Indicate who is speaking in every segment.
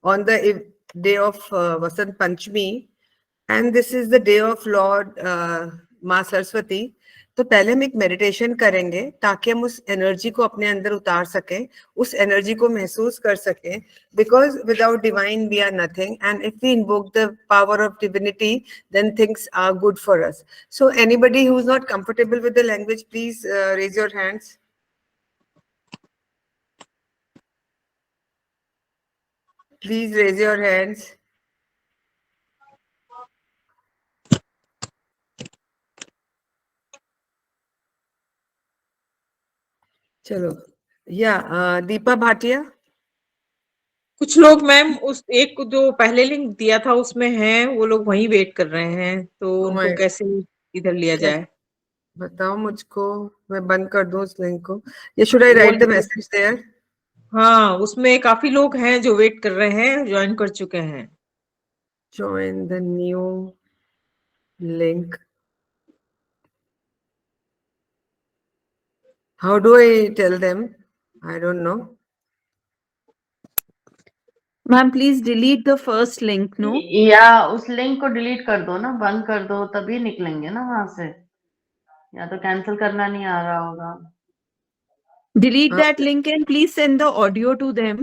Speaker 1: on the day of Vasant Panchami, and this is the day of Lord माँ सरस्वती. तो पहले हम एक मेडिटेशन करेंगे ताकि हम उस एनर्जी को अपने अंदर उतार सकें, उस एनर्जी को महसूस कर सकें, because without divine we are nothing, and if we invoke the power of divinity, then things are good for us. So anybody who is not comfortable with the language, please raise your hands. Please raise your hands. चलो, या दीपा भाटिया.
Speaker 2: कुछ लोग ma'am उस एक जो पहले link दिया था उसमें हैं, वो लोग वहीं वेट कर रहे हैं, तो उनको कैसे इधर लिया जाए?
Speaker 1: बताओ मुझको, मैं बंद कर दूं उस लिंक को, या should I write the message there?
Speaker 2: हाँ, उसमें काफी लोग हैं जो वेट कर रहे हैं, ज्वाइन कर चुके हैं.
Speaker 1: Join the new link. How do I tell them? I don't know.
Speaker 3: Ma'am please delete the first link. No,
Speaker 4: या उस लिंक को डिलीट कर दो ना, बंद कर दो, तभी निकलेंगे ना वहां से. या तो कैंसिल करना नहीं आ रहा होगा.
Speaker 3: delete that link and please send the audio to them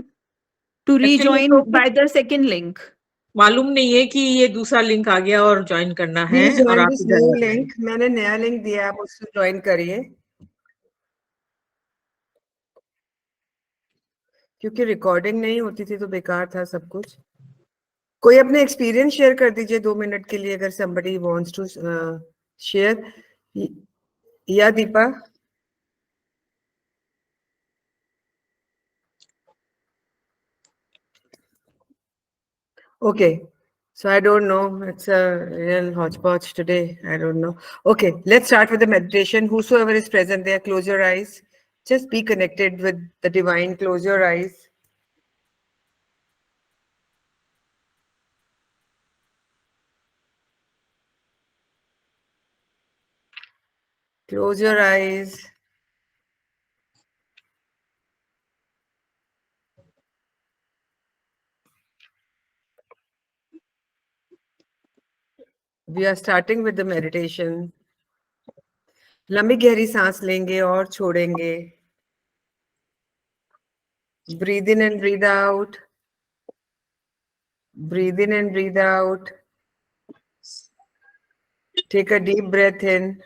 Speaker 3: to
Speaker 2: Actually,
Speaker 3: rejoin
Speaker 2: तो
Speaker 3: by the second link.
Speaker 2: मालूम नहीं है कि ये दूसरा लिंक आ गया और ज्वाइन करना है.
Speaker 1: Please
Speaker 2: और
Speaker 1: join
Speaker 2: आप
Speaker 1: this
Speaker 2: इधर
Speaker 1: new
Speaker 2: आ जाइए.
Speaker 1: link. मैंने नया लिंक दिया, आप उसको ज्वाइन करिए, क्योंकि रिकॉर्डिंग नहीं होती थी तो बेकार था सब कुछ. कोई अपने एक्सपीरियंस शेयर कर दीजिए 2 मिनट के लिए, अगर somebody wants to share. या Deepa? Okay, so I don't know, it's a real hodgepodge today, I don't know. Okay, let's start with the meditation. Whosoever is present there, close your eyes. Just be connected with the divine. Close your eyes. Close your eyes. We are starting with the meditation. लंबी गहरी सांस लेंगे और छोड़ेंगे. Breathe in and breathe out. Breathe in and breathe out. Take a deep breath in.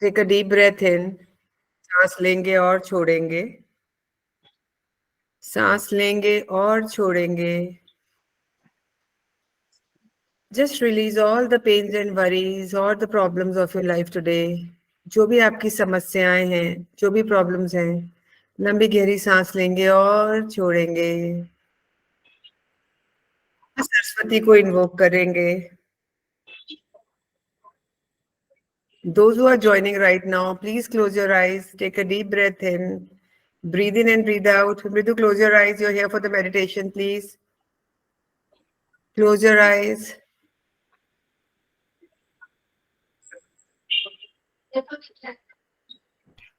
Speaker 1: Take a deep breath in. सांस लेंगे और छोड़ेंगे. सांस लेंगे और छोड़ेंगे. Just release all the pains and worries or the problems of your life today. जो भी आपकी समस्याएं हैं, जो भी प्रॉब्लम्स हैं, लंबी गहरी सांस लेंगे और छोड़ेंगे. सरस्वती को इन्वोक करेंगे. Those who are joining right now, please close your eyes. Take a deep breath in. Breathe in and breathe out. Mridu, close your eyes. You're here for the meditation, please. Close your eyes.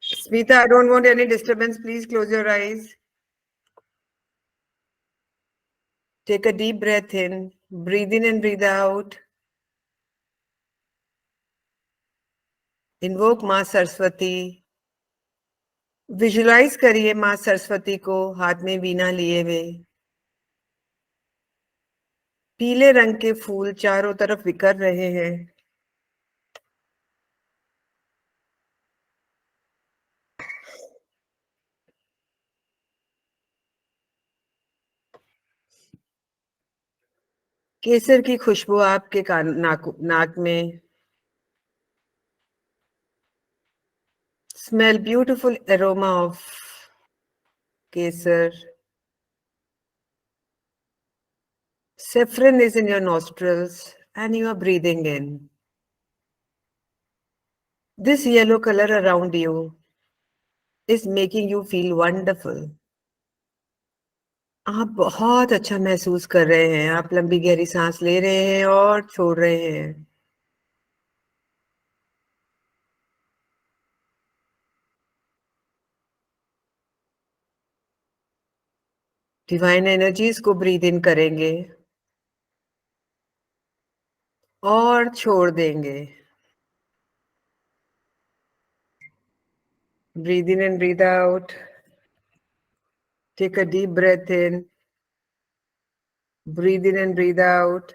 Speaker 1: Smita, I don't want any disturbance. Please close your eyes. Take a deep breath in. Breathe in and breathe out. Invoke माँ Saraswati. Visualise करिए माँ सरस्वती को हाथ में वीणा लिए हुए. पीले रंग के फूल चारों तरफ बिखर रहे हैं. केसर की खुशबू आपके नाक में. Smell beautiful aroma of kesar. Saffron is in your nostrils and you are breathing in. This yellow color around you is making you feel wonderful. आप बहुत अच्छा महसूस कर रहे हैं. आप लंबी गहरी सांस ले रहे हैं और छोड़ रहे हैं. डिवाइन एनर्जीज को ब्रीद इन करेंगे और छोड़ देंगे। Breathe in and breathe out. Take a deep breath in. Breathe in and breathe out.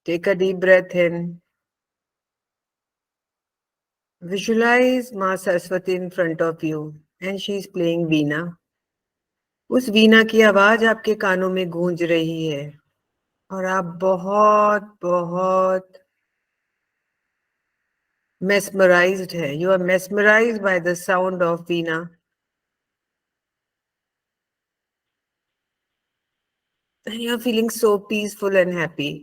Speaker 1: Take a deep breath in. Visualize Ma Saraswati in front of you and she is playing वीणा। उस वीणा की आवाज आपके कानों में गूंज रही है और आप बहुत बहुत mesmerized है। You are mesmerized by the sound of Veena. And you are feeling so peaceful and happy.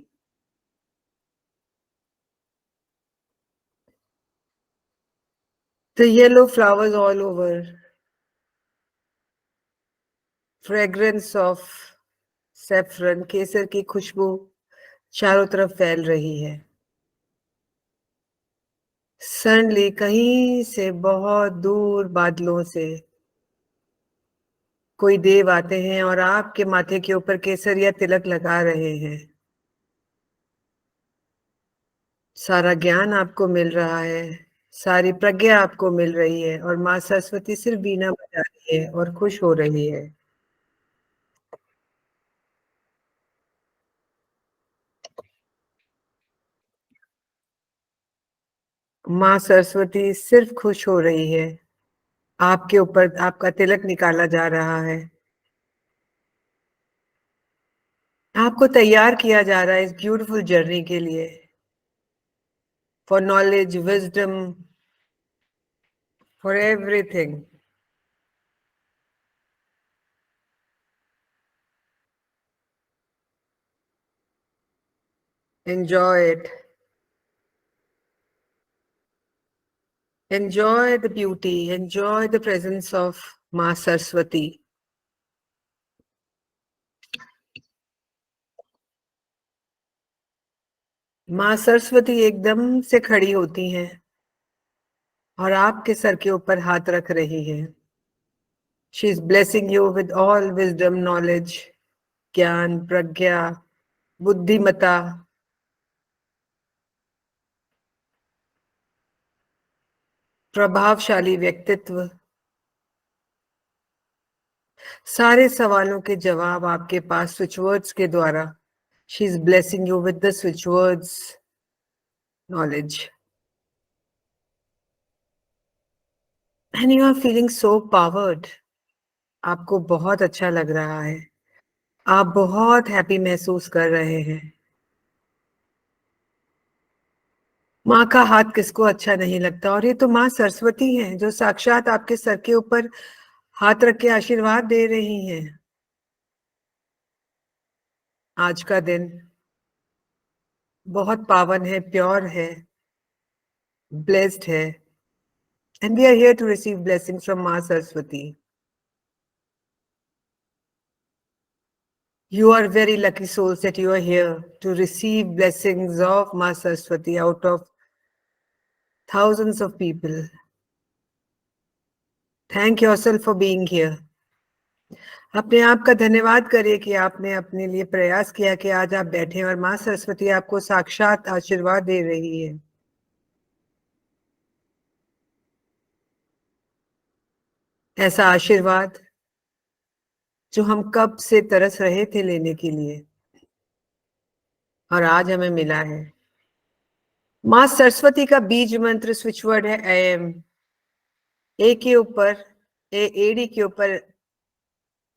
Speaker 1: The yellow flowers all over. Fragrance of saffron, केसर की खुशबू चारों तरफ फैल रही है। सडनली कहीं से बहुत दूर बादलों से कोई देव आते हैं और आपके माथे के ऊपर केसरिया तिलक लगा रहे हैं। सारा ज्ञान आपको मिल रहा है, सारी प्रज्ञा आपको मिल रही है और माँ सरस्वती सिर्फ वीणा बजा रही है और खुश हो रही है। माँ सरस्वती सिर्फ खुश हो रही है। आपके ऊपर आपका तिलक निकाला जा रहा है। आपको तैयार किया जा रहा है इस ब्यूटीफुल जर्नी के लिए। For knowledge, wisdom, for everything. Enjoy it. Enjoy the beauty. Enjoy the presence of Ma Saraswati. माँ सरस्वती एकदम से खड़ी होती हैं और आपके सर के ऊपर हाथ रख रही है। She is blessing you with all wisdom, knowledge, ज्ञान, प्रज्ञा, बुद्धिमता, प्रभावशाली व्यक्तित्व। सारे सवालों के जवाब आपके पास स्विच वर्ड्स के द्वारा। She is blessing you with the switch words knowledge. And you are feeling so powered. आपको बहुत अच्छा लग रहा है। आप बहुत हैप्पी महसूस कर रहे हैं। माँ का हाथ किसको अच्छा नहीं लगता और ये तो माँ सरस्वती है जो साक्षात आपके सर के ऊपर हाथ रख के आशीर्वाद दे रही हैं। आज का दिन बहुत पावन है, प्योर है, ब्लेस्ड है। And we are here to receive blessings from माँ Saraswati. You are very lucky souls that you are here to receive blessings of Ma Saraswati out of thousands of people. Thank yourself for being here. अपने आप का धन्यवाद करिए कि आपने अपने लिए प्रयास किया कि आज आप बैठे और माँ सरस्वती आपको साक्षात आशीर्वाद दे रही है। ऐसा आशीर्वाद जो हम कब से तरस रहे थे लेने के लिए और आज हमें मिला है। माँ सरस्वती का बीज मंत्र स्विच वर्ड है एम। ए के ऊपर एडी के ऊपर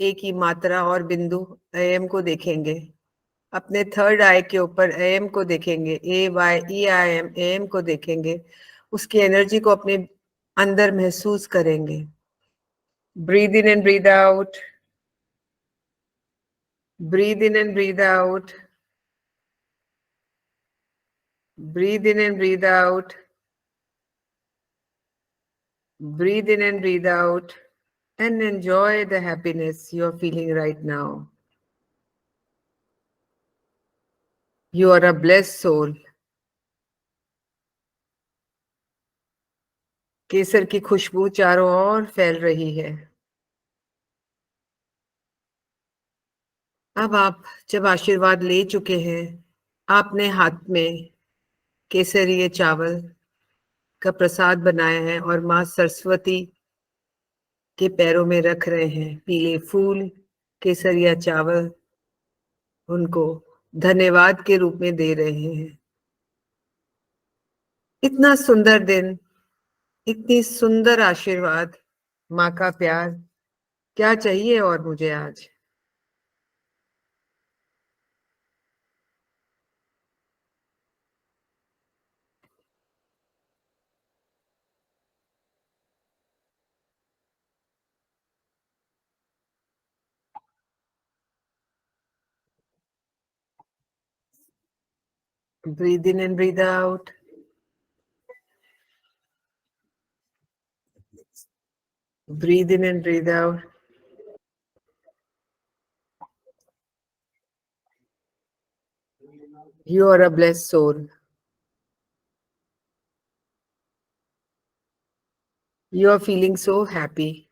Speaker 1: ए की मात्रा और बिंदु एम को देखेंगे। अपने थर्ड आई के ऊपर एम को देखेंगे। ए वाई ई आई एम को देखेंगे। उसकी एनर्जी को अपने अंदर महसूस करेंगे। Breathe in and breathe out. Breathe in and breathe out. Breathe in and breathe out. Breathe in and breathe out and enjoy the happiness you're feeling right now. You are a blessed soul. केसर की खुशबू चारों ओर फैल रही है। अब आप जब आशीर्वाद ले चुके हैं, आपने हाथ में केसरीय चावल का प्रसाद बनाया है और माँ सरस्वती के पैरों में रख रहे हैं पीले फूल, केसरिया चावल, उनको धन्यवाद के रूप में दे रहे हैं। इतना सुंदर दिन, इतनी सुंदर आशीर्वाद, माँ का प्यार, क्या चाहिए और मुझे आज। Breathe in and breathe out. Breathe in and breathe out. You are a blessed soul. You are feeling so happy.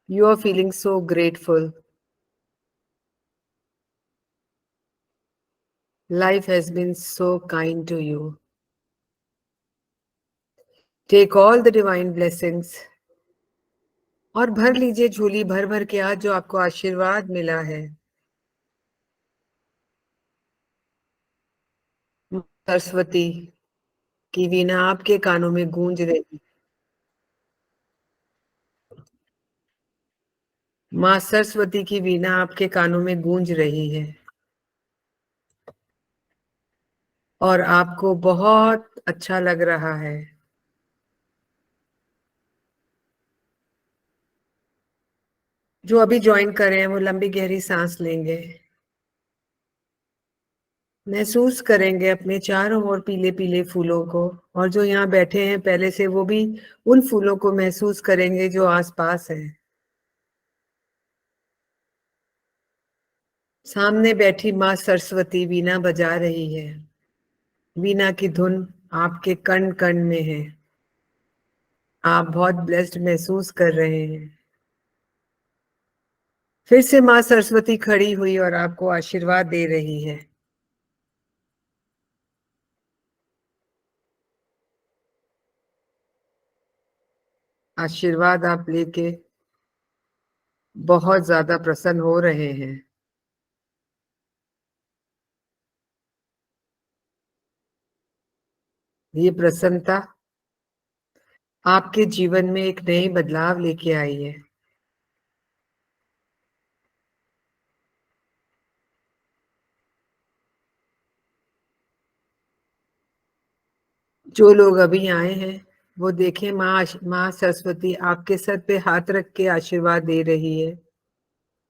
Speaker 1: You are feeling so grateful. Life has been so kind to you. Take all the divine blessings और भर लीजिए झोली भर भर के आज जो आपको आशीर्वाद मिला है। सरस्वती की वीणा आपके कानों में गूंज रही। माँ सरस्वती की वीणा आपके कानों में गूंज रही है और आपको बहुत अच्छा लग रहा है। जो अभी ज्वाइन कर रहे हैं वो लंबी गहरी सांस लेंगे, महसूस करेंगे अपने चारों ओर पीले पीले फूलों को, और जो यहाँ बैठे हैं पहले से वो भी उन फूलों को महसूस करेंगे जो आसपास है। सामने बैठी माँ सरस्वती वीणा बजा रही है। वीणा की धुन आपके कण कण में है। आप बहुत ब्लेस्ड महसूस कर रहे हैं। फिर से माँ सरस्वती खड़ी हुई और आपको आशीर्वाद दे रही है। आशीर्वाद आप लेके बहुत ज्यादा प्रसन्न हो रहे हैं। ये प्रसन्नता आपके जीवन में एक नई बदलाव लेके आई है। जो लोग अभी आए हैं वो देखें, माँ सरस्वती आपके सर पे हाथ रख के आशीर्वाद दे रही है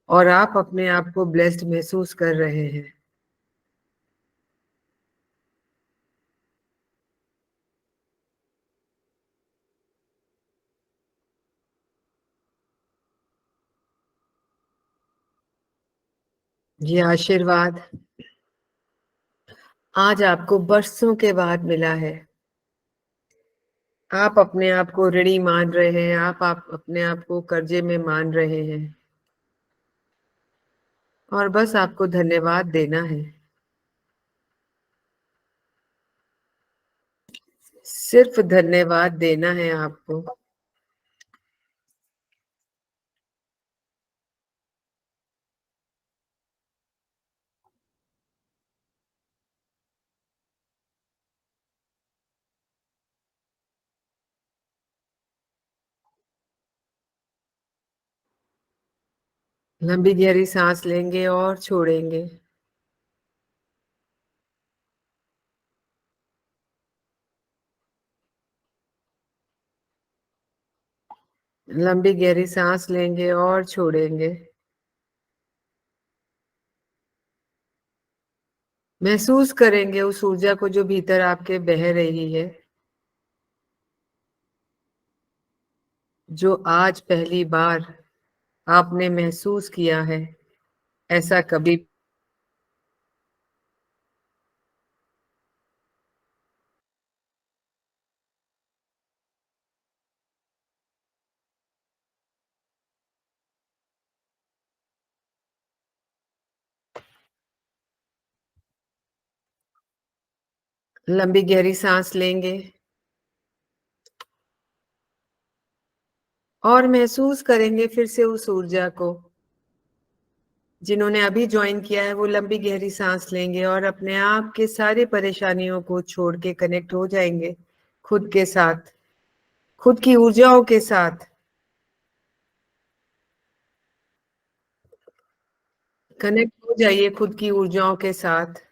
Speaker 1: और आप अपने आप को ब्लेस्ड महसूस कर रहे हैं। ये आशीर्वाद आज आपको बरसों के बाद मिला है। आप अपने आप को ऋणी मान रहे हैं, आप अपने आप को कर्जे में मान रहे हैं और बस आपको धन्यवाद देना है। सिर्फ धन्यवाद देना है आपको। लंबी गहरी सांस लेंगे और छोड़ेंगे। लंबी गहरी सांस लेंगे और छोड़ेंगे। महसूस करेंगे उस ऊर्जा को जो भीतर आपके बह रही है, जो आज पहली बार आपने महसूस किया है। ऐसा कभी लंबी गहरी सांस लेंगे और महसूस करेंगे फिर से उस ऊर्जा को। जिन्होंने अभी ज्वाइन किया है वो लंबी गहरी सांस लेंगे और अपने आप के सारी परेशानियों को छोड़ के कनेक्ट हो जाएंगे खुद के साथ, खुद की ऊर्जाओं के साथ। कनेक्ट हो जाइए खुद की ऊर्जाओं के साथ।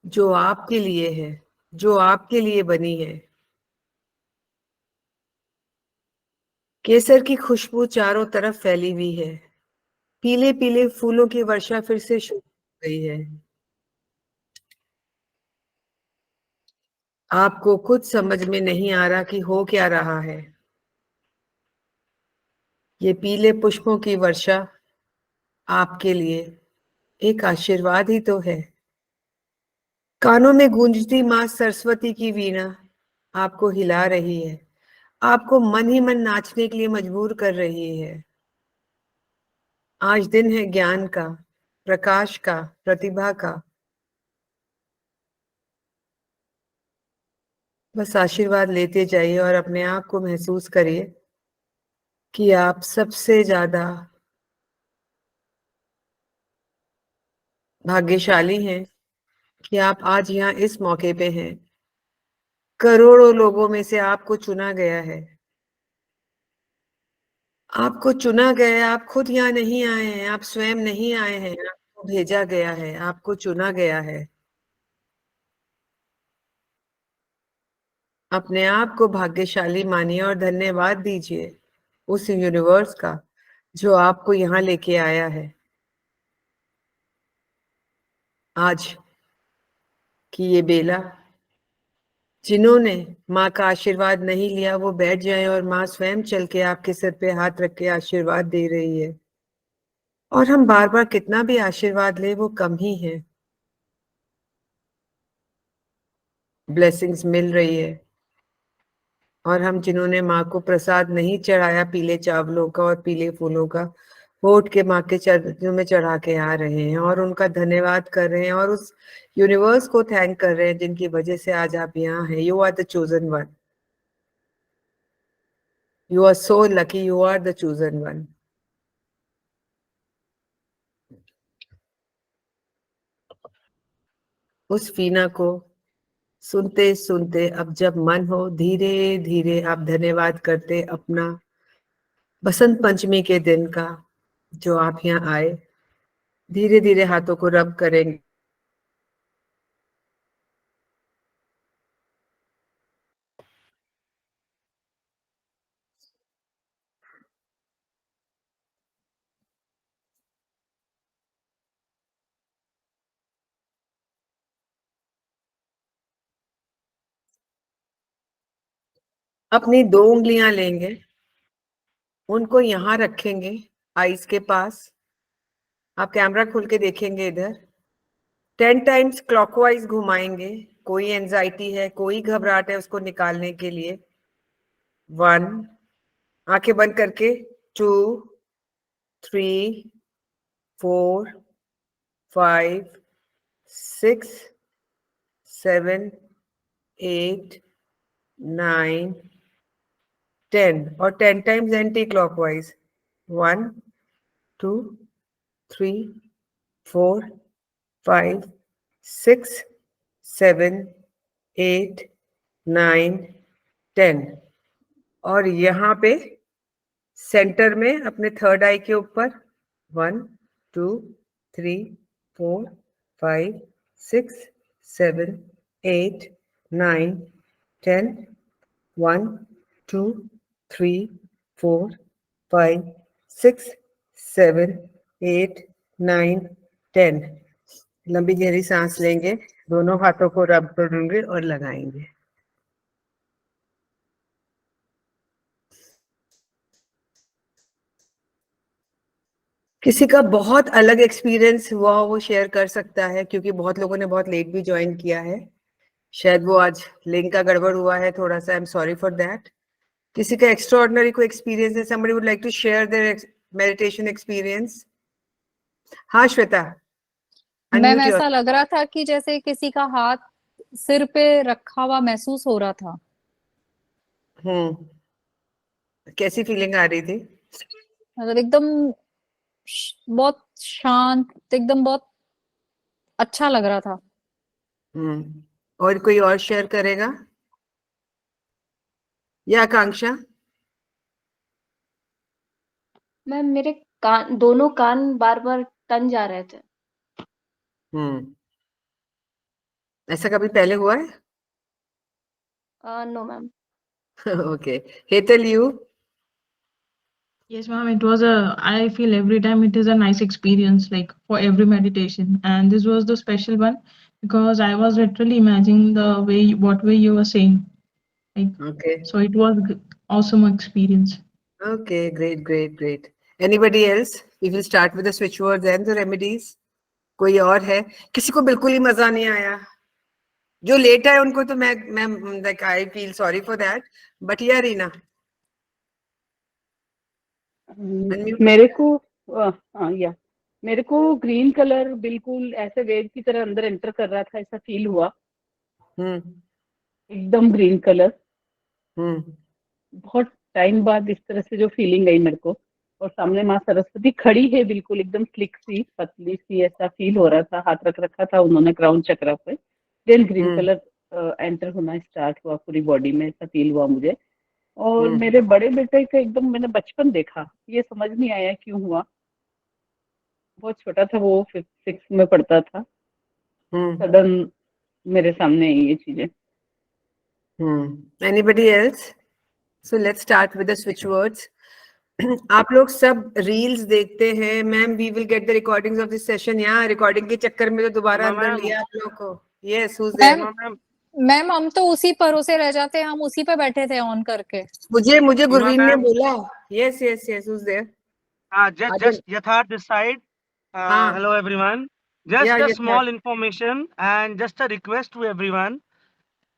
Speaker 1: जो आपके लिए है, जो आपके लिए बनी है। केसर की खुशबू चारों तरफ फैली हुई है। पीले पीले फूलों की वर्षा फिर से शुरू हो गई है। आपको खुद समझ में नहीं आ रहा कि हो क्या रहा है। ये पीले पुष्पों की वर्षा आपके लिए एक आशीर्वाद ही तो है। कानों में गूंजती मां सरस्वती की वीणा आपको हिला रही है, आपको मन ही मन नाचने के लिए मजबूर कर रही है। आज दिन है ज्ञान का, प्रकाश का, प्रतिभा का। बस आशीर्वाद लेते जाइए और अपने आप को महसूस करिए कि आप सबसे ज्यादा भाग्यशाली हैं कि आप आज यहाँ इस मौके पे हैं। करोड़ों लोगों में से आपको चुना गया है। आपको चुना गया है। आप खुद यहाँ नहीं आए हैं, आप स्वयं नहीं आए हैं, आपको भेजा गया है, आपको चुना गया है। अपने आप को भाग्यशाली मानिए और धन्यवाद दीजिए उस यूनिवर्स का जो आपको यहाँ लेके आया है। आज की ये बेला, जिन्होंने माँ का आशीर्वाद नहीं लिया वो बैठ जाएं और माँ स्वयं चल के आपके सिर पे हाथ रख के आशीर्वाद दे रही है। और हम बार बार कितना भी आशीर्वाद ले वो कम ही है। ब्लेसिंग्स मिल रही है। और हम जिन्होंने माँ को प्रसाद नहीं चढ़ाया पीले चावलों का और पीले फूलों का, वो उठ के माँ के चरणों में चढ़ा के आ रहे हैं और उनका धन्यवाद कर रहे हैं और उस यूनिवर्स को थैंक कर रहे हैं जिनकी वजह से आज आप यहाँ हैं। You are the chosen one. You are so lucky, you are the chosen one. उस वीणा को सुनते सुनते अब जब मन हो धीरे धीरे आप धन्यवाद करते अपना बसंत पंचमी के दिन का जो आप यहाँ आए। धीरे धीरे हाथों को रब करेंगे। अपनी 2 उंगलियां लेंगे, उनको यहां रखेंगे आईज के पास। आप कैमरा खोल के देखेंगे इधर। 10 टाइम्स क्लॉकवाइज घुमाएंगे। कोई एंजाइटी है, कोई घबराहट है, उसको निकालने के लिए। 1, आंखें बंद करके 2, 3, 4, 5, 6, 7, 8, 9, 10 और 10 टाइम्स एंटी क्लॉकवाइज। 1, 2, 3, 4, 5, 6, 7, 8, 9, 10 और यहाँ पे सेंटर में अपने थर्ड आई के ऊपर 1, 2, 3, 4, 5, 6, 7, 8, 9, 10 1, 2, 3, 4, 5, 6, 7, 8, 9, 10। लंबी गहरी सांस लेंगे, दोनों हाथों को रब करेंगे और लगाएंगे। किसी का बहुत अलग एक्सपीरियंस हुआ हो वो शेयर कर सकता है, क्योंकि बहुत लोगों ने बहुत लेट भी ज्वाइन किया है। शायद वो आज लिंक का गड़बड़ हुआ है थोड़ा सा। I am sorry for that. किसी का एक्स्ट्राऑर्डिनरी कोई एक्सपीरियंस है? somebody would like to share their meditation experience? हाँ श्वेता।
Speaker 5: Ma'am
Speaker 1: unmute your.
Speaker 5: ऐसा लग रहा था कि जैसे किसी का हाथ सिर पे रखा हुआ महसूस हो रहा था।
Speaker 1: कैसी फीलिंग आ रही थी?
Speaker 5: मतलब एकदम बहुत शांत, एकदम बहुत अच्छा लग रहा था।
Speaker 1: और कोई और शेयर करेगा या आकांक्षा?
Speaker 6: मैम मेरे कान, दोनों कान बार बार टन जा रहे थे।
Speaker 1: ऐसा कभी पहले हुआ है?
Speaker 6: No ma'am.
Speaker 1: Okay, Hetal you?
Speaker 7: Yes, ma'am, it was I feel every time it is a nice experience, like for every meditation. And this was the special one because I was literally imagining the way, what way you were saying. Like,
Speaker 1: Okay.
Speaker 7: so it was awesome experience.
Speaker 1: Okay, great. Anybody else? We will start with the switch words and the remedies. कोई और है? किसी को बिल्कुल ही मजा नहीं आया? जो लेट है उनको तो मैं like I feel sorry for that. But yeah, Reena.
Speaker 8: मेरे को या मेरे को ग्रीन कलर बिल्कुल ऐसे वेव की तरह अंदर एंटर कर रहा था, ऐसा फील हुआ। एकदम ग्रीन कलर। बहुत टाइम बाद इस तरह से जो फीलिंग आई मेरे को, और सामने माँ सरस्वती खड़ी है बिल्कुल एकदम स्लिक सी, पतली सी, ऐसा फील हो रहा था। हाथ रख रखा था उन्होंने क्राउन चक्र पे, देन ग्रीन कलर एंटर होना स्टार्ट हुआ पूरी बॉडी में, ऐसा फील हुआ मुझे। और मेरे बड़े बेटे का एकदम मैंने बचपन देखा, ये समझ नहीं आया क्यों हुआ। बहुत छोटा था वो, 5th में पढ़ता था। सडन मेरे सामने आई ये चीजें।
Speaker 1: Anybody else? So let's start with the switch words. आप लोग सब रील्स देखते हैं ma'am, we will get the recordings of this session. यहाँ रिकॉर्डिंग के चक्कर में तो दोबारा अंदर लिया आप लोग को। Yes, who's there?
Speaker 5: मैम हम तो उसी भरोसे रह जाते, हम उसी पे बैठे थे ऑन करके।
Speaker 1: मुझे गुरवीन ने बोला। Yes, who's there?
Speaker 9: Just Yatharth this side. Hello everyone. Just a small information and just a request to everyone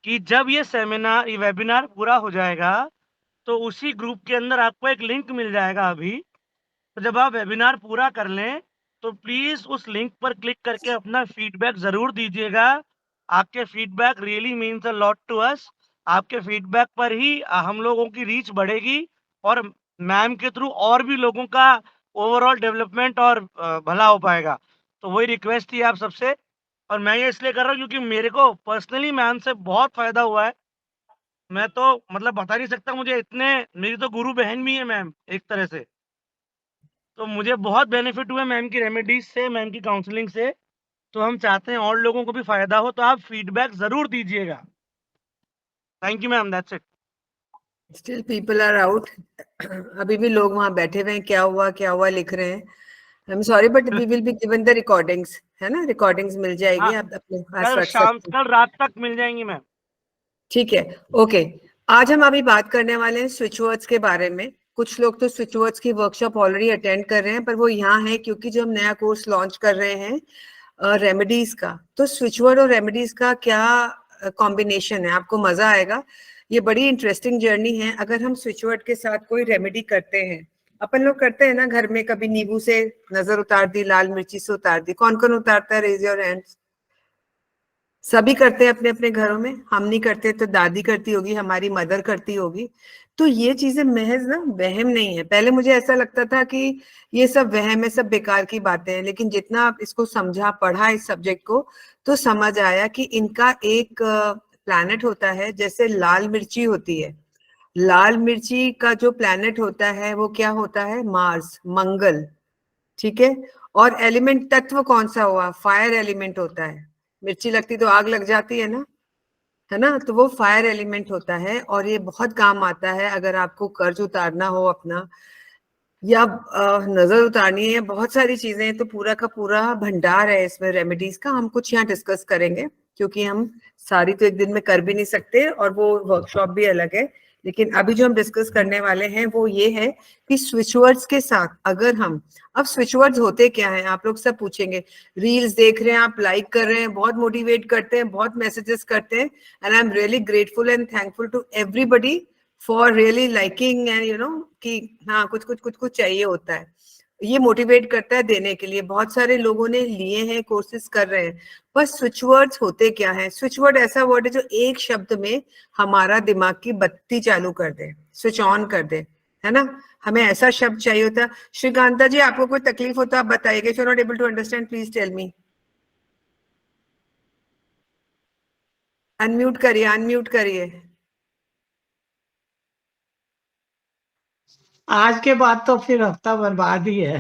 Speaker 9: कि जब ये सेमिनार, ये वेबिनार पूरा हो जाएगा तो उसी ग्रुप के अंदर आपको एक लिंक मिल जाएगा अभी। तो जब आप वेबिनार पूरा कर लें तो प्लीज उस लिंक पर क्लिक करके अपना फीडबैक जरूर दीजिएगा। आपके feedback really means a lot to us. आपके फीडबैक पर ही हम लोगों की रीच बढ़ेगी और मैम के थ्रू और भी लोगों का ओवरऑल डेवलपमेंट और भला हो पाएगा। तो वही रिक्वेस्ट थी आप सबसे, और मैं ये इसलिए कर रहा हूँ क्योंकि मेरे को पर्सनली मैम से बहुत फायदा हुआ है। मैं तो मतलब बता नहीं सकता, मुझे इतने, मेरी तो गुरु बहन भी है मैम एक तरह से। तो मुझे बहुत बेनिफिट हुए मैम की रेमेडीज से, मैम की काउंसलिंग से। तो हम चाहते हैं और लोगों को भी फायदा हो, तो आप फीडबैक जरूर दीजिएगा। Thank you ma'am, that's it.
Speaker 1: Still people are out. अभी भी लोग वहां बैठे हुए हैं, क्या हुआ लिख रहे हैं। I'm sorry but we will be given the recordings, है ना? recordings मिल जाएगी आप अपने पास।
Speaker 9: कल रात तक मिल जाएंगी मैम।
Speaker 1: ठीक है, ओके। आज हम अभी बात करने वाले हैं स्विच वर्ड्स के बारे में। कुछ लोग तो स्विच वर्ड्स की वर्कशॉप ऑलरेडी अटेंड कर रहे हैं, पर वो यहाँ है क्योंकि जो हम नया कोर्स लॉन्च कर रहे हैं रेमेडीज का, तो स्विच वर्ड और रेमेडीज का क्या कॉम्बिनेशन है, आपको मजा आएगा। ये बड़ी इंटरेस्टिंग जर्नी है। अगर हम स्विच वर्ड के साथ कोई रेमेडी करते हैं, अपन लोग करते हैं ना घर में, कभी नींबू से नजर उतार दी, लाल मिर्ची से उतार दी। कौन कौन उतारता है? Raise your hands. सभी करते हैं अपने अपने घरों में। हम नहीं करते तो दादी करती होगी, हमारी मदर करती होगी। तो ये चीजें महज ना वहम नहीं है। पहले मुझे ऐसा लगता था कि ये सब वहम है, सब बेकार की बातें हैं, लेकिन जितना आप इसको समझा, पढ़ा इस सब्जेक्ट को, तो समझ आया कि इनका एक प्लैनेट होता है। जैसे लाल मिर्ची होती है, लाल मिर्ची का जो प्लैनेट होता है वो क्या होता है? मार्स, मंगल। ठीक है, और एलिमेंट तत्व कौन सा हुआ? फायर एलिमेंट होता है। मिर्ची लगती तो आग लग जाती है ना? तो वो फायर एलिमेंट होता है, और ये बहुत काम आता है अगर आपको कर्ज उतारना हो अपना, या नजर उतारनी है, बहुत सारी चीजें। तो पूरा का पूरा भंडार है इसमें रेमेडीज का। हम कुछ यहाँ डिस्कस करेंगे क्योंकि हम सारी तो एक दिन में कर भी नहीं सकते, और वो वर्कशॉप भी अलग है। लेकिन अभी जो हम डिस्कस करने वाले हैं वो ये है कि स्विच वर्ड्स के साथ अगर हम, अब स्विच वर्ड्स होते क्या हैं? आप लोग सब पूछेंगे, रील्स देख रहे हैं आप, लाइक कर रहे हैं, बहुत मोटिवेट करते हैं, बहुत मैसेजेस करते हैं, and I am really grateful and thankful to everybody for really liking and कि हाँ कुछ चाहिए होता है। ये मोटिवेट करता है देने के लिए। बहुत सारे लोगों ने लिए हैं, कोर्सेज कर रहे हैं, पर स्विच वर्ड्स होते क्या है? स्विच वर्ड ऐसा वर्ड है जो एक शब्द में हमारा दिमाग की बत्ती चालू कर दे, स्विच ऑन कर दे, है ना? हमें ऐसा शब्द चाहिए होता। श्रीकांता जी, आपको कोई तकलीफ हो तो आप बताइएगा। If you not able to understand please tell me. Unmute करिए, अनम्यूट करिए।
Speaker 10: आज के बाद तो फिर हफ्ता बर्बाद ही है।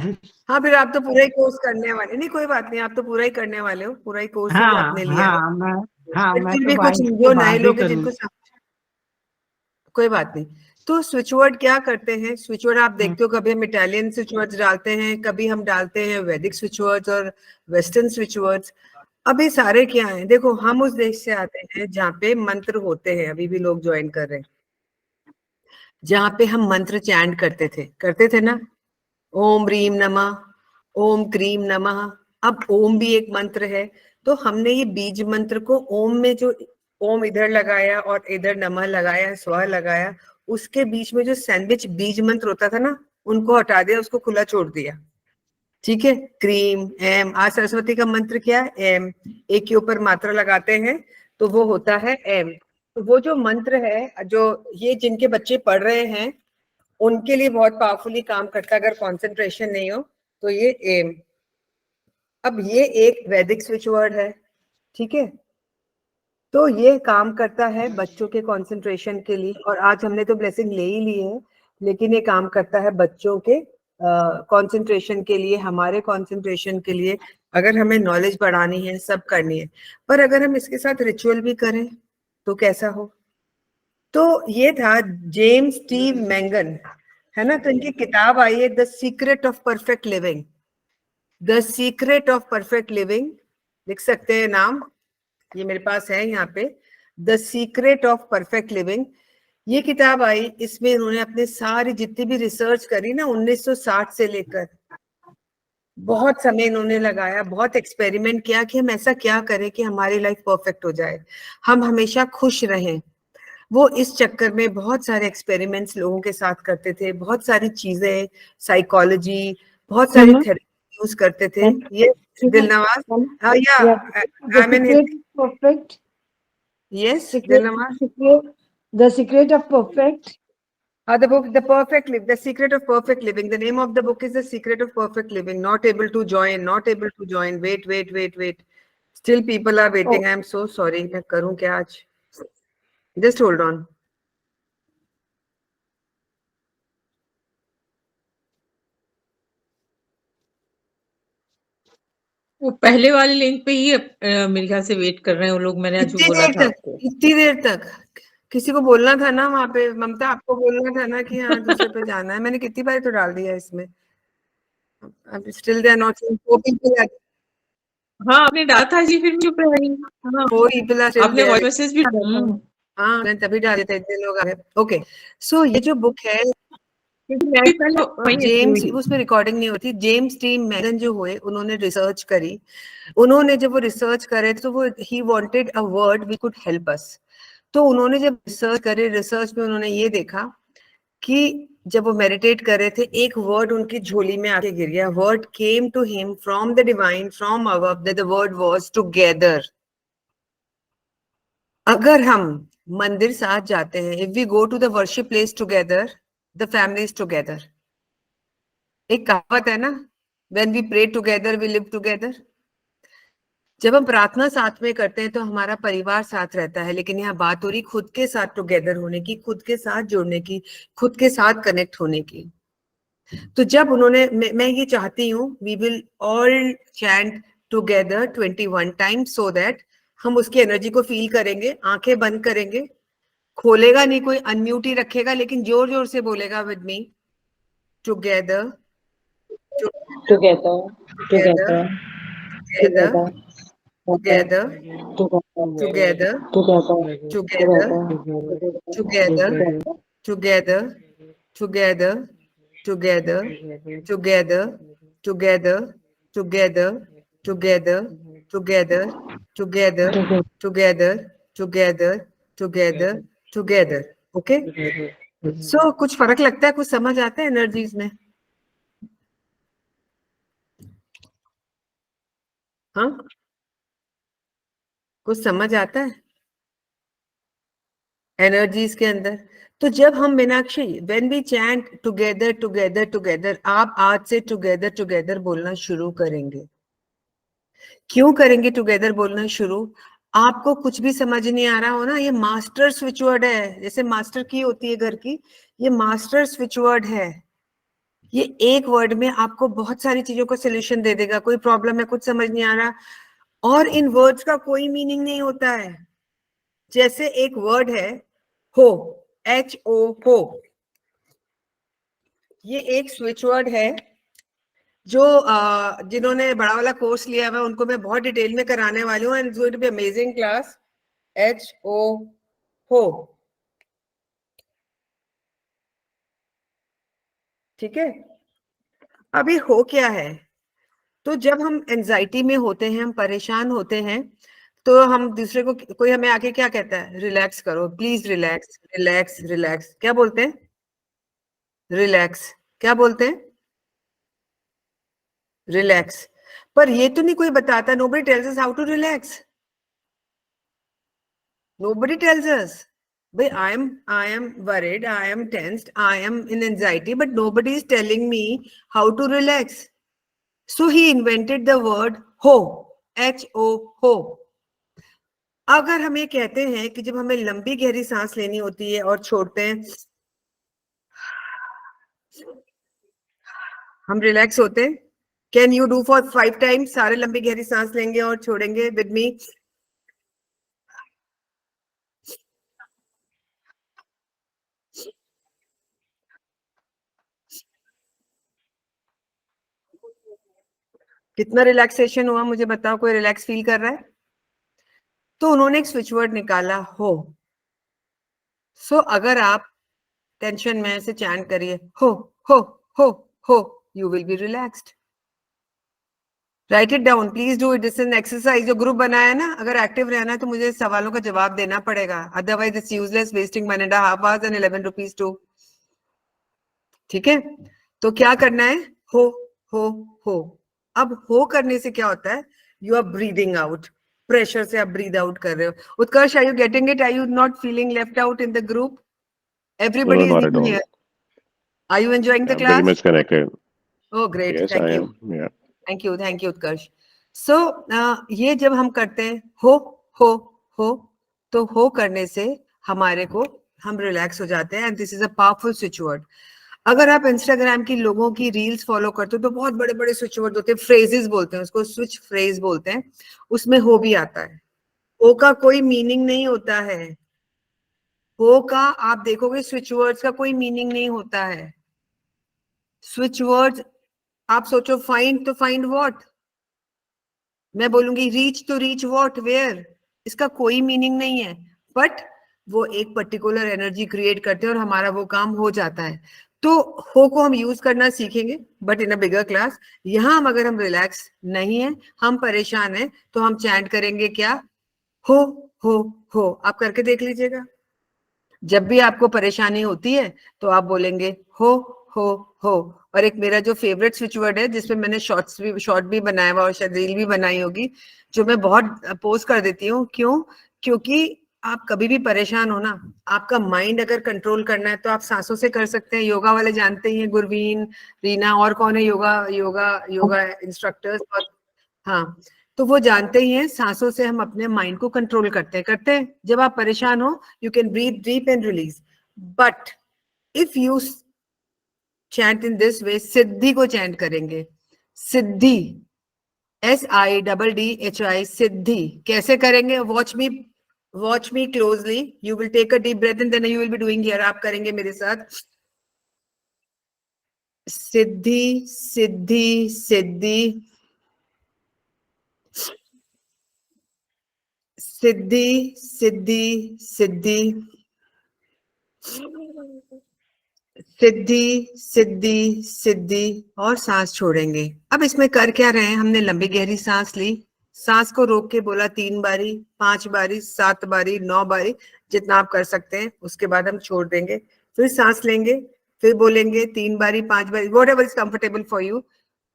Speaker 1: हाँ, फिर आप तो पूरा ही कोर्स करने वाले। नहीं, कोई बात नहीं, आप तो पूरा ही करने वाले हो, पूरा ही कोर्स ही आपने लिया है।
Speaker 10: मैं
Speaker 1: फिर
Speaker 10: तो
Speaker 1: भी कुछ
Speaker 10: बाइक के
Speaker 1: जो नए
Speaker 10: बाद ही
Speaker 1: लोग हैं
Speaker 10: करूँ।
Speaker 1: जिनको कोई बात नहीं। तो स्विच वर्ड क्या करते हैं? स्विच वर्ड आप देखते हो, कभी हम इटालियन स्विच वर्ड्स डालते हैं, कभी हम डालते हैं वैदिक स्विच वर्ड्स और वेस्टर्न स्विच वर्ड्स। अब ये सारे क्या हैं? देखो, हम उस देश से आते हैं जहाँ पे मंत्र होते हैं, अभी भी लोग ज्वाइन कर रहे हैं, जहाँ पे हम मंत्र चैंट करते थे ना, ओम ह्रीम नमः, ओम क्रीम नमः। अब ओम भी एक मंत्र है, तो हमने ये बीज मंत्र को ओम में जो ओम इधर लगाया और इधर नमः लगाया, स्व लगाया, उसके बीच में जो सैंडविच बीज मंत्र होता था ना, उनको हटा दिया, उसको खुला छोड़ दिया। ठीक है, क्रीम, एम। आज सरस्वती का मंत्र क्या है? एम। एक के ऊपर मात्रा लगाते हैं तो वो होता है एम। तो वो जो मंत्र है, जो ये जिनके बच्चे पढ़ रहे हैं उनके लिए बहुत पावरफुली काम करता है। अगर कंसंट्रेशन नहीं हो तो ये एम। अब ये एक वैदिक स्विच वर्ड है, ठीक है? तो ये काम करता है बच्चों के कंसंट्रेशन के लिए। और आज हमने तो ब्लेसिंग ले ही ली है, लेकिन ये काम करता है बच्चों के कंसंट्रेशन के लिए, हमारे कंसंट्रेशन के लिए। अगर हमें नॉलेज बढ़ानी है, सब करनी है, पर अगर हम इसके साथ रिचुअल भी करें तो कैसा हो? तो ये था जेम्स टी मैंगन, है ना? तो इनकी किताब आई है the secret of perfect living. The secret of perfect living, लिख सकते हैं नाम, ये मेरे पास है यहाँ पे, the secret of perfect living. ये किताब आई, इसमें इन्होंने अपने सारी जितनी भी रिसर्च करी ना 1960 से लेकर, बहुत समय इन्होंने लगाया, बहुत एक्सपेरिमेंट किया कि हम ऐसा क्या करें कि हमारी लाइफ परफेक्ट हो जाए, हम हमेशा खुश रहें। वो इस चक्कर में बहुत सारे एक्सपेरिमेंट्स लोगों के साथ करते थे, बहुत सारी चीजें, साइकोलॉजी, बहुत सारी थेरेपी यूज करते थे। ये दिलनवाज, या I mean
Speaker 11: perfect.
Speaker 1: Yes, Dilnawaz.
Speaker 11: The secret of perfect.
Speaker 1: The book, The Perfect Live, The Secret of Perfect Living. The name of the book is The Secret of Perfect Living. Not able to join, not able to join. Wait. Still people are waiting. I am so sorry. मैं करूँ क्या आज? Just hold on.
Speaker 2: वो पहले वाले link पे ही मेरे ख्याल से वेट कर रहे हैं वो लोग। मैंने आज बोला था आपको।
Speaker 1: इतनी देर तक किसी को बोलना था ना वहाँ पे, ममता आपको बोलना था ना कि हाँ दूसरे पे जाना है। मैंने कितनी बार तो डाल दिया इसमें। अब still they are not saying, 4 people are,
Speaker 2: हाँ आपने डाला था जी, फिर चुप रही। हाँ
Speaker 1: 4 people are still
Speaker 2: आपने
Speaker 1: there.
Speaker 2: वॉइस मैसेज भी डाला था।
Speaker 1: हाँ मैंने तभी डाले थे, इतने लोग आ गए। ओके, सो ये जो बुक है जेम्स, उसमें रिकॉर्डिंग नहीं होती। जेम्स टी मैगन जो हुए, उन्होंने रिसर्च करी। उन्होंने जब वो रिसर्च करे तो वो ही wanted a word we could help us. तो उन्होंने जब रिसर्च करे, रिसर्च में उन्होंने ये देखा कि जब वो मेडिटेट कर रहे थे, एक वर्ड उनकी झोली में आके गिर गया। Word came to him from the divine, from above, that the word was together. अगर हम मंदिर साथ जाते हैं, if we go to the worship place together, the family is together. एक कहावत है ना, when we pray together we live together. जब हम प्रार्थना साथ में करते हैं तो हमारा परिवार साथ रहता है, लेकिन यहाँ बात हो रही खुद के साथ टुगेदर होने की, खुद के साथ जुड़ने की, खुद के साथ कनेक्ट होने की। तो जब उन्होंने, मैं ये चाहती हूँ we will all chant together 21 times, so that हम उसकी एनर्जी को फील करेंगे। आंखें बंद करेंगे, खोलेगा नहीं कोई, अनम्यूट ही रखेगा, लेकिन जोर जोर से बोलेगा with me, together
Speaker 11: Together.
Speaker 1: together
Speaker 11: Together.
Speaker 1: together together together together together together together together together together together together together together together together together. Okay, so कुछ फर्क लगता है? कुछ समझ आता है एनर्जीज में? हाँ, कुछ समझ आता है एनर्जीज के अंदर? तो जब हम Meenakshi when we chant together together together, आप आज से टुगेदर टुगेदर बोलना शुरू करेंगे। क्यों करेंगे टुगेदर बोलना शुरू? आपको कुछ भी समझ नहीं आ रहा हो ना, ये मास्टर स्विच वर्ड है, जैसे मास्टर की होती है घर की, ये मास्टर स्विच वर्ड है। ये एक वर्ड में आपको बहुत सारी चीजों का सोल्यूशन दे देगा। कोई प्रॉब्लम है, कुछ समझ नहीं आ रहा, और इन वर्ड्स का कोई मीनिंग नहीं होता है। जैसे एक वर्ड है हो, HO, हो, ये एक स्विच वर्ड है जो जिन्होंने बड़ा वाला कोर्स लिया हुआ है उनको मैं बहुत डिटेल में कराने वाली हूँ, and it's going to be amazing class. HO, हो, ठीक है। अभी हो क्या है? तो जब हम एंजाइटी में होते हैं, हम परेशान होते हैं, तो हम दूसरे को, कोई हमें आके क्या कहता है, रिलैक्स करो प्लीज, रिलैक्स रिलैक्स रिलैक्स, क्या बोलते हैं? रिलैक्स, क्या बोलते हैं? रिलैक्स। पर ये तो नहीं कोई बताता, nobody tells us how to relax. Nobody tells us. But I am worried, I am tensed, I am in anxiety, but nobody is telling me how to relax. So he invented the word ho, HO, ho. अगर हम ये कहते हैं कि जब हमें लंबी गहरी सांस लेनी होती है और छोड़ते हैं, हम रिलैक्स होते हैं। Can you do for 5 times? सारे लंबी गहरी सांस लेंगे और छोड़ेंगे विद मी। कितना रिलैक्सेशन हुआ मुझे बताओ, कोई रिलैक्स फील कर रहा है? तो उन्होंने एक स्विच वर्ड निकाला, हो। सो अगर आप टेंशन में से चैंट करिए हो हो हो हो, you will B relaxed. Right it down, please do it. This is an exercise. जो ग्रुप बनाया है ना, अगर एक्टिव रहना है तो मुझे सवालों का जवाब देना पड़ेगा, otherwise it's useless wasting 1.5 hours and 11 rupees too। ठीक है, तो क्या करना है, हो हो हो। अब हो करने से क्या होता है, you are breathing out, pressure से आप ब्रीद आउट कर रहे हो। Utkarsh, are you getting it? Are you not feeling left out in the group? Everybody
Speaker 12: No,
Speaker 1: is
Speaker 12: not at
Speaker 1: equal
Speaker 12: all.
Speaker 1: here. Are you enjoying the
Speaker 12: I'm very
Speaker 1: class?
Speaker 12: much connected.
Speaker 1: Oh, great.
Speaker 12: Yes,
Speaker 1: Thank
Speaker 12: I
Speaker 1: you.
Speaker 12: am. Yeah.
Speaker 1: Thank you, Utkarsh. So, ये जब हम करते हैं हो हो, तो हो करने से हमारे को, हम रिलैक्स हो जाते हैं, and this is a powerful switch word. अगर आप इंस्टाग्राम की लोगों की रील्स फॉलो करते हो तो बहुत बड़े बड़े स्विच वर्ड होते हैं, फ्रेजेस बोलते हैं उसको, स्विच फ्रेज बोलते हैं, उसमें हो भी आता है। हो का कोई मीनिंग नहीं होता है। हो का आप देखोगे स्विच वर्ड्स का कोई मीनिंग नहीं होता है। स्विच वर्ड्स, आप सोचो फाइंड, तो फाइंड व्हाट? मैं बोलूंगी रीच, तो रीच व्हाट, वेयर? इसका कोई मीनिंग नहीं है, बट वो एक पर्टिकुलर एनर्जी क्रिएट करते हैं और हमारा वो काम हो जाता है। तो हो को हम यूज करना सीखेंगे, but in a bigger class. यहां हम, अगर हम रिलैक्स नहीं है, हम परेशान है, तो हम चैंट करेंगे क्या, हो हो हो। आप करके देख लीजिएगा। जब भी आपको परेशानी होती है तो आप बोलेंगे हो हो हो। और एक मेरा जो फेवरेट स्विच वर्ड है, जिसमें मैंने शॉर्ट भी बनाया हुआ और शायद रील भी बनाई होगी, जो मैं बहुत पोस्ट कर देती हूँ। क्यों? क्योंकि आप कभी भी परेशान हो ना, आपका माइंड अगर कंट्रोल करना है तो आप सांसों से कर सकते हैं। योगा वाले जानते ही हैं, गुरवीन, रीना, और कौन है योगा योगा योगा इंस्ट्रक्टर्स, और हाँ, तो वो जानते ही हैं, सांसों से हम अपने माइंड को कंट्रोल करते हैं। जब आप परेशान हो, you can breathe deep and release. But if you chant in this way, सिद्धि को चैंट करेंगे, सिद्धि, SIDDHI, सिद्धि। कैसे करेंगे? Watch me closely. You will take a deep breath and then you will be doing here. आप करेंगे मेरे साथ, सिद्धि सिद्धि सिद्धि सिद्धि सिद्धि सिद्धि सिद्धि सिद्धि सिद्धि, और सांस छोड़ेंगे। अब इसमें कर क्या रहे हैं, हमने लंबी गहरी सांस ली, सांस को रोक के बोला 3 बारी, 5 बारी, 7 बारी, 9 बारी, जितना आप कर सकते हैं। उसके बाद हम छोड़ देंगे, फिर सांस लेंगे, फिर बोलेंगे 3 बारी, 5 बारी, whatever is comfortable for you.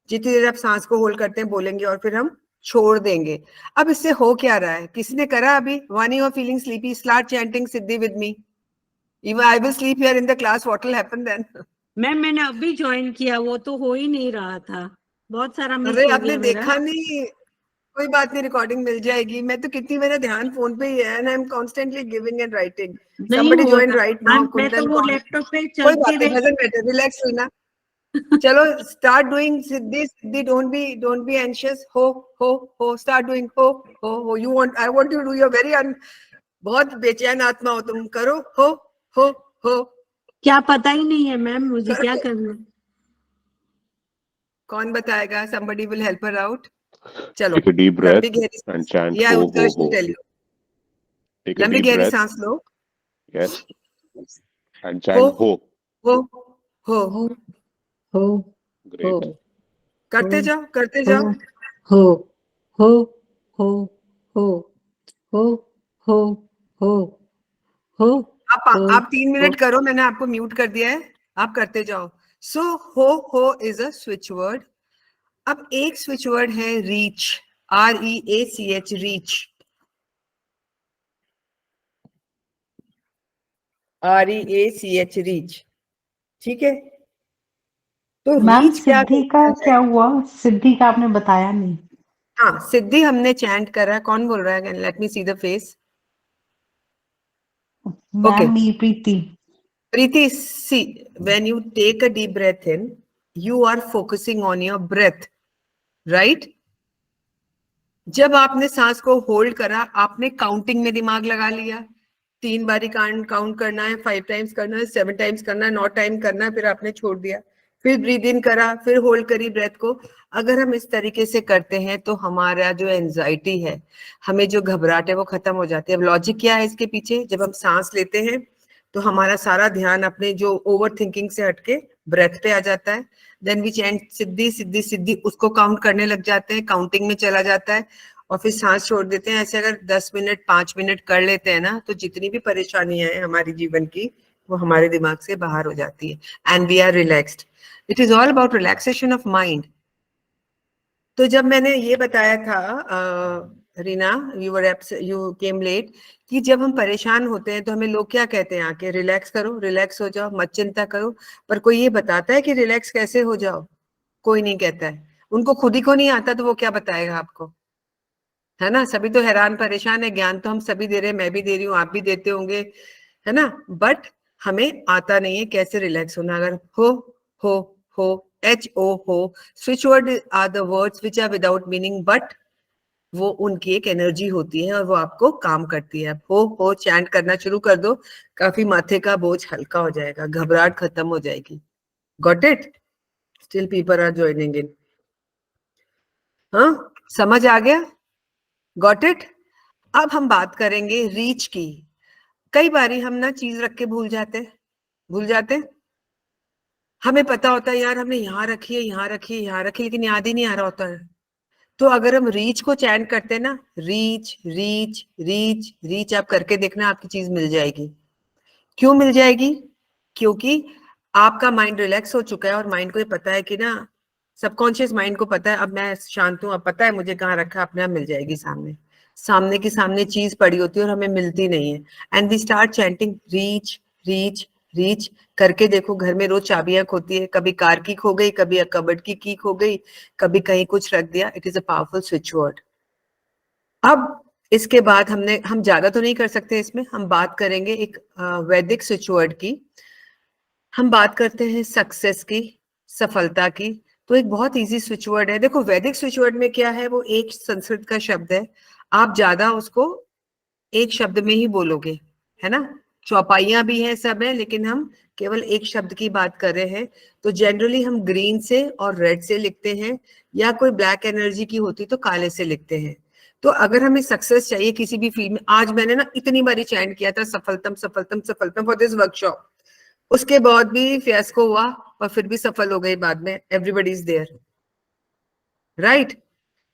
Speaker 1: जितनी देर आप सांस को होल्ड करते हैं बोलेंगे, और फिर हम छोड़ देंगे। अब इससे हो क्या रहा है, किसने करा अभी? When you are feeling sleepy, start chanting siddhi with me. Even I will sleep here in the class, what will happen then?
Speaker 12: Ma'am मैंने अभी ज्वाइन किया, वो तो हो ही नहीं रहा था, बहुत सारा मिस
Speaker 1: अरे
Speaker 12: हो
Speaker 1: आपने
Speaker 12: गया मेरा।
Speaker 1: देखा नहीं, कोई बात नहीं, रिकॉर्डिंग मिल जाएगी। मैं तो कितनी, मेरा ध्यान फोन पे ही है, and I am constantly giving and writing.
Speaker 12: नहीं
Speaker 1: समबडी
Speaker 12: हो
Speaker 1: जॉइन
Speaker 12: रहा
Speaker 1: राइट नाउ,
Speaker 12: मैं तो
Speaker 1: कुंदन
Speaker 12: वो
Speaker 1: कौन?
Speaker 12: लैपटॉप पे चल
Speaker 1: कोई
Speaker 12: के
Speaker 1: बात नहीं, डजंट मैटर, रिलैक्स लेना। चलो start doing Siddhi Siddhi, don't be anxious. हो स्टार्ट डूइंग हो। You want, I want you do your very बहुत बेचैन आत्मा हो तुम, करो हो।
Speaker 12: क्या पता ही नहीं है मैम मुझे क्या करना।
Speaker 1: कौन बताएगा? somebody will help her out. चलो
Speaker 13: Take a deep breath
Speaker 1: लंबी गहरी
Speaker 13: and
Speaker 1: सांस।
Speaker 13: chant
Speaker 1: Yeah,
Speaker 13: ho,
Speaker 1: Utkarsh
Speaker 13: ho,
Speaker 1: will tell
Speaker 13: ho.
Speaker 1: you.
Speaker 13: Take a
Speaker 1: लंबी
Speaker 13: deep
Speaker 1: गहरी
Speaker 13: breath.
Speaker 1: सांस लो।
Speaker 13: Yes. And chant ho.
Speaker 1: हो।
Speaker 13: Great.
Speaker 1: करते जाओ। आप 3 मिनट करो, मैंने आपको म्यूट कर दिया है, आप करते जाओ। सो हो इज अ स्विच वर्ड। अब एक स्विच वर्ड है reach, REACH, reach, REACH, reach. ठीक है, तो
Speaker 14: मैम
Speaker 1: रीच क्या
Speaker 14: सिद्धि का क्या हुआ? सिद्धि का आपने बताया नहीं।
Speaker 1: हाँ, सिद्धि हमने चैंट करा। कौन बोल रहा है? Late me see the face.
Speaker 14: Ma'am me Preeti.
Speaker 1: Preeti, see, when you take a deep breath in, you are focusing on your breath, right? जब आपने सांस को होल्ड करा, आपने काउंटिंग में दिमाग लगा लिया। 3 बारी काउंट करना है, 5 टाइम्स करना है, 7 टाइम्स करना है, 9 टाइम करना है, फिर आपने छोड़ दिया। फिर ब्रीद इन करा, फिर होल्ड करी ब्रेथ को। अगर हम इस तरीके से करते हैं तो हमारा जो एंजाइटी है, हमें जो घबराहट है, वो खत्म हो जाती है। अब लॉजिक क्या है इसके पीछे? जब हम सांस लेते हैं तो हमारा सारा ध्यान अपने जो ओवर थिंकिंग से हटके ब्रेथ पे आ जाता है। देन वी चैंट सिद्धि सिद्धि सिद्धि, उसको काउंट करने लग जाते हैं, काउंटिंग में चला जाता है, और फिर सांस छोड़ देते हैं। ऐसे अगर 10 मिनट 5 मिनट कर लेते हैं ना, तो जितनी भी परेशानियां हैं हमारी जीवन की, वो हमारे दिमाग से बाहर हो जाती है, and we are relaxed. It is all about relaxation of mind. तो जब मैंने ये बताया था रीना, यू केम लेट, कि जब हम परेशान होते हैं तो हमें लोग क्या कहते हैं आके? रिलैक्स करो, रिलैक्स हो जाओ, मत चिंता करो। पर कोई ये बताता है कि रिलैक्स कैसे हो जाओ? कोई नहीं कहता है। उनको खुद ही को नहीं आता तो वो क्या बताएगा आपको? है ना, सभी तो हैरान परेशान है। ज्ञान तो हम सभी दे रहे हैं, मैं भी दे रही हूँ, आप भी देते होंगे, है ना, बट हमें आता नहीं है कैसे रिलैक्स होना। अगर हो HO हो, switch word are the words which are without meaning, but वो उनकी एक एनर्जी होती है और वो आपको काम करती है। हो चैंट करना शुरू कर दो, काफी माथे का बोझ हल्का हो जाएगा, घबराहट खत्म हो जाएगी। Got it? Still people are joining in. हाँ, समझ आ गया? Got it? अब हम बात करेंगे रीच की। कई बारी हम ना चीज रख के भूल जाते। हमें पता होता है यार हमने यहाँ रखी है, यहाँ रखी है, यहाँ रखी है, लेकिन याद ही नहीं आ रहा होता है। तो अगर हम रीच को चैंट करते हैं ना, रीच रीच रीच रीच, आप करके देखना, आपकी चीज मिल जाएगी। क्यों मिल जाएगी? क्योंकि आपका माइंड रिलैक्स हो चुका है और माइंड को ये पता है कि ना, सबकॉन्शियस माइंड को पता है अब मैं शांत हूं, अब पता है मुझे कहाँ रखा, अपने आप मिल जाएगी सामने की सामने चीज पड़ी होती है और हमें मिलती नहीं है। And we start chanting reach reach reach. करके देखो, घर में रोज चाबियां खोती है, कभी कार की खो गई, कभी कबर्ड की खो गई, कभी कहीं कुछ रख दिया। It is a powerful switch word. अब इसके बाद हम ज्यादा तो नहीं कर सकते इसमें, हम बात करेंगे एक वैदिक स्विच वर्ड की। हम बात करते हैं सक्सेस की, सफलता की। तो एक बहुत इजी स्विच वर्ड है। देखो वैदिक स्विच वर्ड में क्या है, वो एक संस्कृत का शब्द है, आप ज्यादा उसको एक शब्द में ही बोलोगे, है ना। चौपाइयां भी हैं, सब है, लेकिन हम केवल एक शब्द की बात कर रहे हैं। तो जनरली हम ग्रीन से और रेड से लिखते हैं, या कोई ब्लैक एनर्जी की होती तो काले से लिखते हैं। तो अगर हमें सक्सेस चाहिए किसी भी फील्ड में, आज मैंने ना इतनी बारी चैंट किया था सफलतम सफलतम सफलतम फॉर दिस वर्कशॉप, उसके बाद भी फियास्को हुआ और फिर भी सफल हो गई बाद में। Everybody is there, right.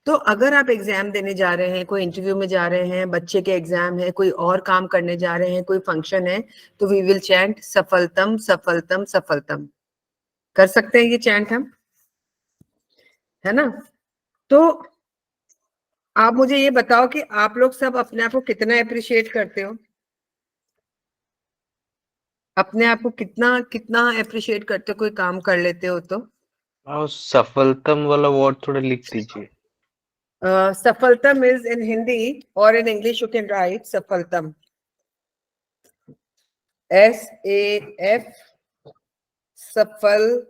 Speaker 1: तो अगर आप एग्जाम देने जा रहे हैं, कोई इंटरव्यू में जा रहे हैं, बच्चे के एग्जाम है, कोई और काम करने जा रहे हैं, कोई फंक्शन है, तो वी विल चैंट सफलतम सफलतम सफलतम। कर सकते हैं ये चैंट हम, है ना। तो आप मुझे ये बताओ कि आप लोग सब अपने आप को कितना अप्रिशिएट करते हो? अपने आप को कितना कितना अप्रिशिएट करते हो कोई काम कर लेते हो तो?
Speaker 15: सफलतम वाला वर्ड थोड़ा लिख दीजिए।
Speaker 1: सफलतम is in Hindi or in English you can write सफलतम. SAF सफलतम.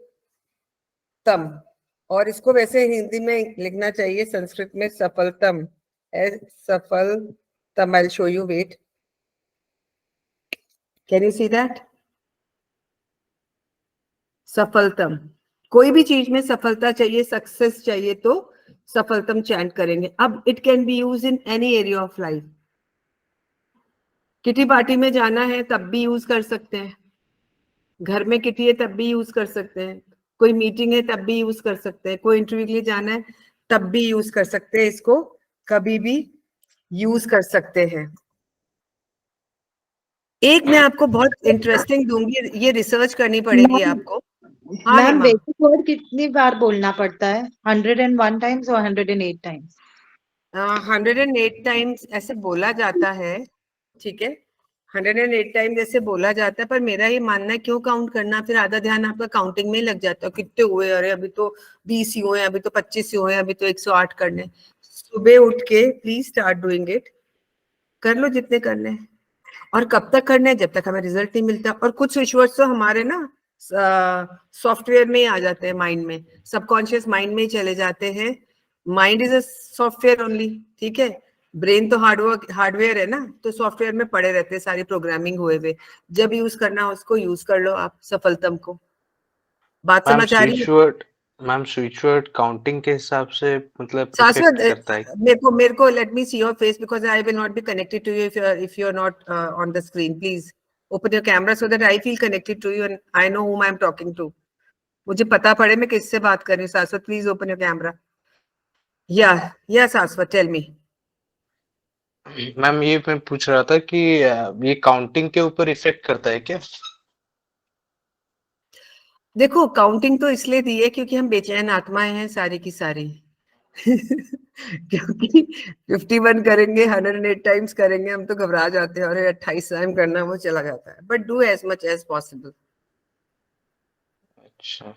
Speaker 1: और इसको वैसे हिंदी में लिखना चाहिए संस्कृत में सफलतम. सफलतम. I'll show you. Wait. Can you see that? सफलतम. कोई भी चीज में सफलता चाहिए, सक्सेस चाहिए तो सफलतम चैंट करेंगे. अब it can be use in any area of life. Kitty party में जाना है तब भी यूज कर सकते हैं, घर में किटी है तब भी यूज कर सकते हैं, कोई मीटिंग है तब भी यूज कर सकते हैं, कोई इंटरव्यू के लिए जाना है तब भी यूज कर सकते हैं. इसको कभी भी यूज कर सकते हैं. एक मैं आपको बहुत इंटरेस्टिंग दूंगी, ये रिसर्च करनी पड़ेगी आपको. हाँ
Speaker 14: मैम,
Speaker 1: हेमा.
Speaker 14: बेसिक वर्ड कितनी बार बोलना पड़ता है? 101 टाइम्स और 108 टाइम्स?
Speaker 1: 108 टाइम्स ऐसे बोला जाता है. ठीक है, 108 टाइम्स ऐसे बोला जाता है, पर मेरा ये मानना है क्यों काउंट करना, फिर आधा ध्यान आपका काउंटिंग में ही लग जाता है. कितने हुए, अरे अभी तो 20 ही हुए, अभी तो 25 ही हुए, अभी तो 108 करने. सुबह उठ के प्लीज स्टार्ट डूइंग इट. कर लो जितने करने हैं. और कब तक करने हैं? जब तक हमें रिजल्ट नहीं मिलता. और कुछ रिचुअल्स तो हमारे ना सॉफ्टवेयर में ही आ जाते हैं, माइंड में, सबकॉन्शियस माइंड में ही चले जाते हैं. Mind is a software only. ठीक है, ब्रेन तो हार्डवेयर है ना, तो सॉफ्टवेयर में पड़े रहते हैं सारी प्रोग्रामिंग हुए हुए. जब यूज करना हो उसको यूज कर लो आप सफलतम को. बात समझ आ रही है?
Speaker 15: मैम स्विच वर्ड काउंटिंग के हिसाब से मतलब
Speaker 1: शाश्वत,
Speaker 15: इफेक्ट करता है?
Speaker 1: मेरे को let me see your face because I will not be connected to you if you are not on the screen. Please open your camera so that I feel connected to you and I know whom I am talking to. मुझे पता पड़े मैं किससे बात कर रही हूँ. शाश्वत, प्लीज ओपन योर कैमरा. या शाश्वत, टेल मी.
Speaker 15: मैम ये मैं पूछ रहा था कि ये काउंटिंग के ऊपर इफेक्ट करता है क्या?
Speaker 1: देखो, काउंटिंग तो इसलिए दी है क्योंकि हम बेचैन आत्माएं हैं सारी की सारी. क्योंकि 51 करेंगे, 108 टाइम्स करेंगे, हम तो घबरा जाते हैं, और 28 टाइम करना वो चला जाता है. But do as much as possible.
Speaker 15: अच्छा.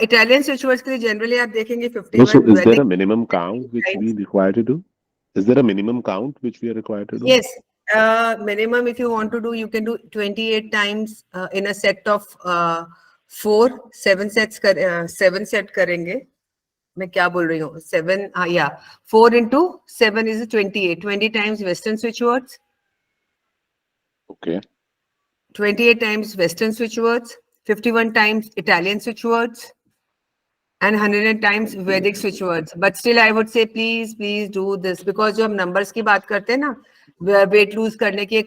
Speaker 1: इटालियन रिचुअल्स के लिए जनरली आप देखेंगे
Speaker 13: No,
Speaker 1: 51.
Speaker 13: so is there a minimum count which we require to do? Is there a minimum count which we are required to do?
Speaker 1: Yes. Minimum, if you want to do, you can do 28 times in a set of 7 sets. 7 set करेंगे. मैं क्या बोल रही हूँ? 7, yeah. 4 into 7 is 28. 20 times Western switch words.
Speaker 13: Okay.
Speaker 1: 28 times Western switch words. 51 times Italian switch words. And 100 times Vedic switch words. But still I would say please do this, because जो हम numbers की बात करते हैं ना, weight lose करने की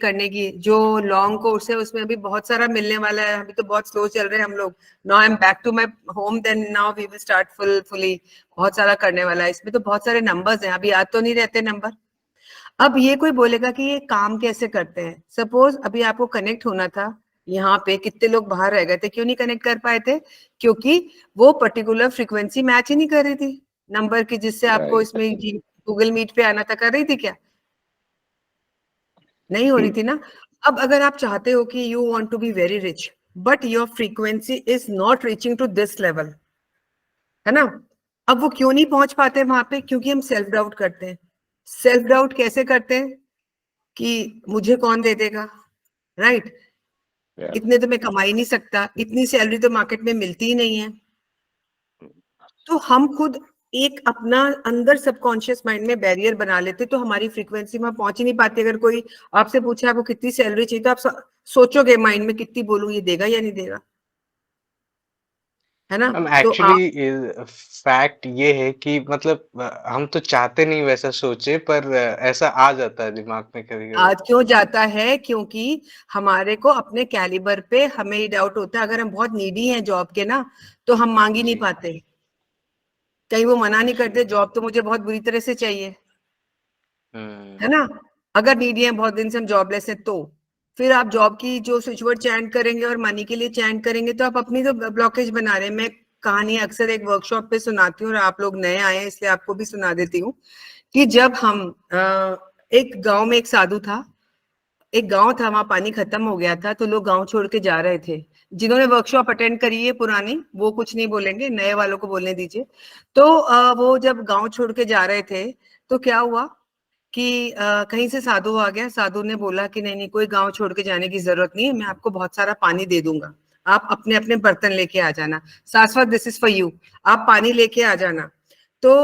Speaker 1: जो लॉन्ग कोर्स है उसमें अभी बहुत सारा मिलने वाला है. अभी तो बहुत स्लो चल रहे हैं हम लोग. Now I am back to my home, then now we will start fully. बहुत सारा करने वाला है इसमें, तो बहुत सारे नंबर्स हैं, अभी याद तो नहीं रहते नंबर. अब ये कोई बोलेगा कि ये काम कैसे करते हैं. सपोज अभी आपको कनेक्ट होना था यहाँ पे, कितने लोग बाहर रह गए थे, क्यों नहीं कनेक्ट कर पाए थे? क्योंकि वो पर्टिकुलर फ्रीक्वेंसी मैच ही नहीं कर रही थी नंबर की, जिससे आपको इसमें गूगल मीट पे आना था. कर रही थी क्या? नहीं हो रही थी ना. अब अगर आप चाहते हो कि you want to be very rich but your frequency is not reaching to this level, है ना. अब वो क्यों नहीं पहुंच पाते वहां पे? क्योंकि हम सेल्फ डाउट करते हैं. सेल्फ डाउट कैसे करते हैं? कि मुझे कौन दे देगा, राइट? इतने तो मैं कमा ही नहीं सकता, इतनी सैलरी तो मार्केट में मिलती ही नहीं है. तो हम खुद एक अपना अंदर सबकॉन्शियस माइंड में बैरियर बना लेते, तो हमारी फ्रीक्वेंसी में पहुंच ही नहीं पाती. अगर कोई आपसे पूछे आपको कितनी सैलरी चाहिए, तो आप सोचोगे माइंड में कितनी बोलूं, ये देगा या नहीं देगा, है ना.
Speaker 15: एक्चुअली फैक्ट ये है कि मतलब हम तो चाहते नहीं वैसा सोचे, पर ऐसा आ जाता है दिमाग में कभी-कभी.
Speaker 1: आज क्यों जाता है? क्योंकि हमारे को अपने कैलिबर पे हमें ये डाउट होता है. अगर हम बहुत नीडी हैं जॉब के ना, तो हम मांग ही नहीं पाते. कहीं वो मना नहीं करते, जॉब तो मुझे बहुत बुरी तरह से चाहिए, है ना. अगर नीडी है, बहुत दिन से हम जॉबलेस हैं, तो फिर आप जॉब की जो स्विच वर्ड चैंट करेंगे और मनी के लिए चैंट करेंगे, तो आप अपनी तो ब्लॉकेज बना रहे हैं. मैं कहानी अक्सर एक वर्कशॉप पे सुनाती हूँ और आप लोग नए आए हैं इसलिए आपको भी सुना देती हूँ कि जब हम एक गांव में एक साधु था, एक गांव था, वहां पानी खत्म हो गया था तो लोग गांव छोड़ के जा रहे थे। जिन्होंने वर्कशॉप अटेंड करी है पुरानी, वो कुछ नहीं बोलेंगे, नए वालों को बोलने दीजिए। तो वो जब गांव छोड़ के जा रहे थे तो क्या हुआ कि कहीं से साधु आ गया। साधु ने बोला कि नहीं नहीं, कोई गांव छोड़ के जाने की जरूरत नहीं है, मैं आपको बहुत सारा पानी दे दूंगा, आप अपने अपने बर्तन लेके आ जाना। शाश्वत, दिस इज फॉर यू, आप पानी लेके आ जाना। तो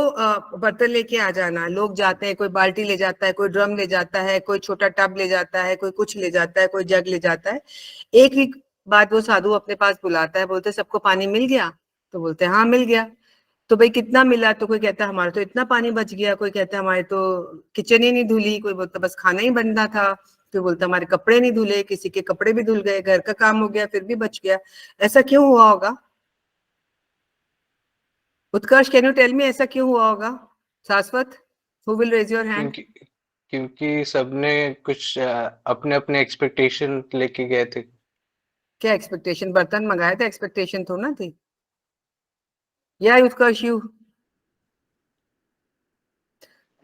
Speaker 1: बर्तन लेके आ जाना। लोग जाते हैं, कोई बाल्टी ले जाता है, कोई ड्रम ले जाता है, कोई छोटा टब ले जाता है, कोई कुछ ले जाता है, कोई जग ले जाता है। एक ही बात वो साधु अपने पास बुलाता है, बोलते सबको पानी मिल गया? तो बोलते हैं हाँ मिल गया। तो भाई कितना मिला? तो कोई कहता है हमारा तो इतना पानी बच गया, कोई कहता है हमारे तो किचन ही नहीं धुली, कोई बोलता बस खाना ही बनना था, कोई बोलता हमारे कपड़े नहीं धुले, किसी के कपड़े भी धुल गए, घर का काम हो गया फिर भी बच गया। ऐसा क्यों हुआ होगा? Utkarsh, can you tell me ऐसा क्यों हुआ होगा? Shashwat, who will raise your hand?
Speaker 15: क्योंकि सबने कुछ अपने अपने एक्सपेक्टेशन लेके गए थे।
Speaker 1: क्या एक्सपेक्टेशन? बर्तन मंगाए थे, एक्सपेक्टेशन थोड़ा ना थी। या उत्कर्ष यू?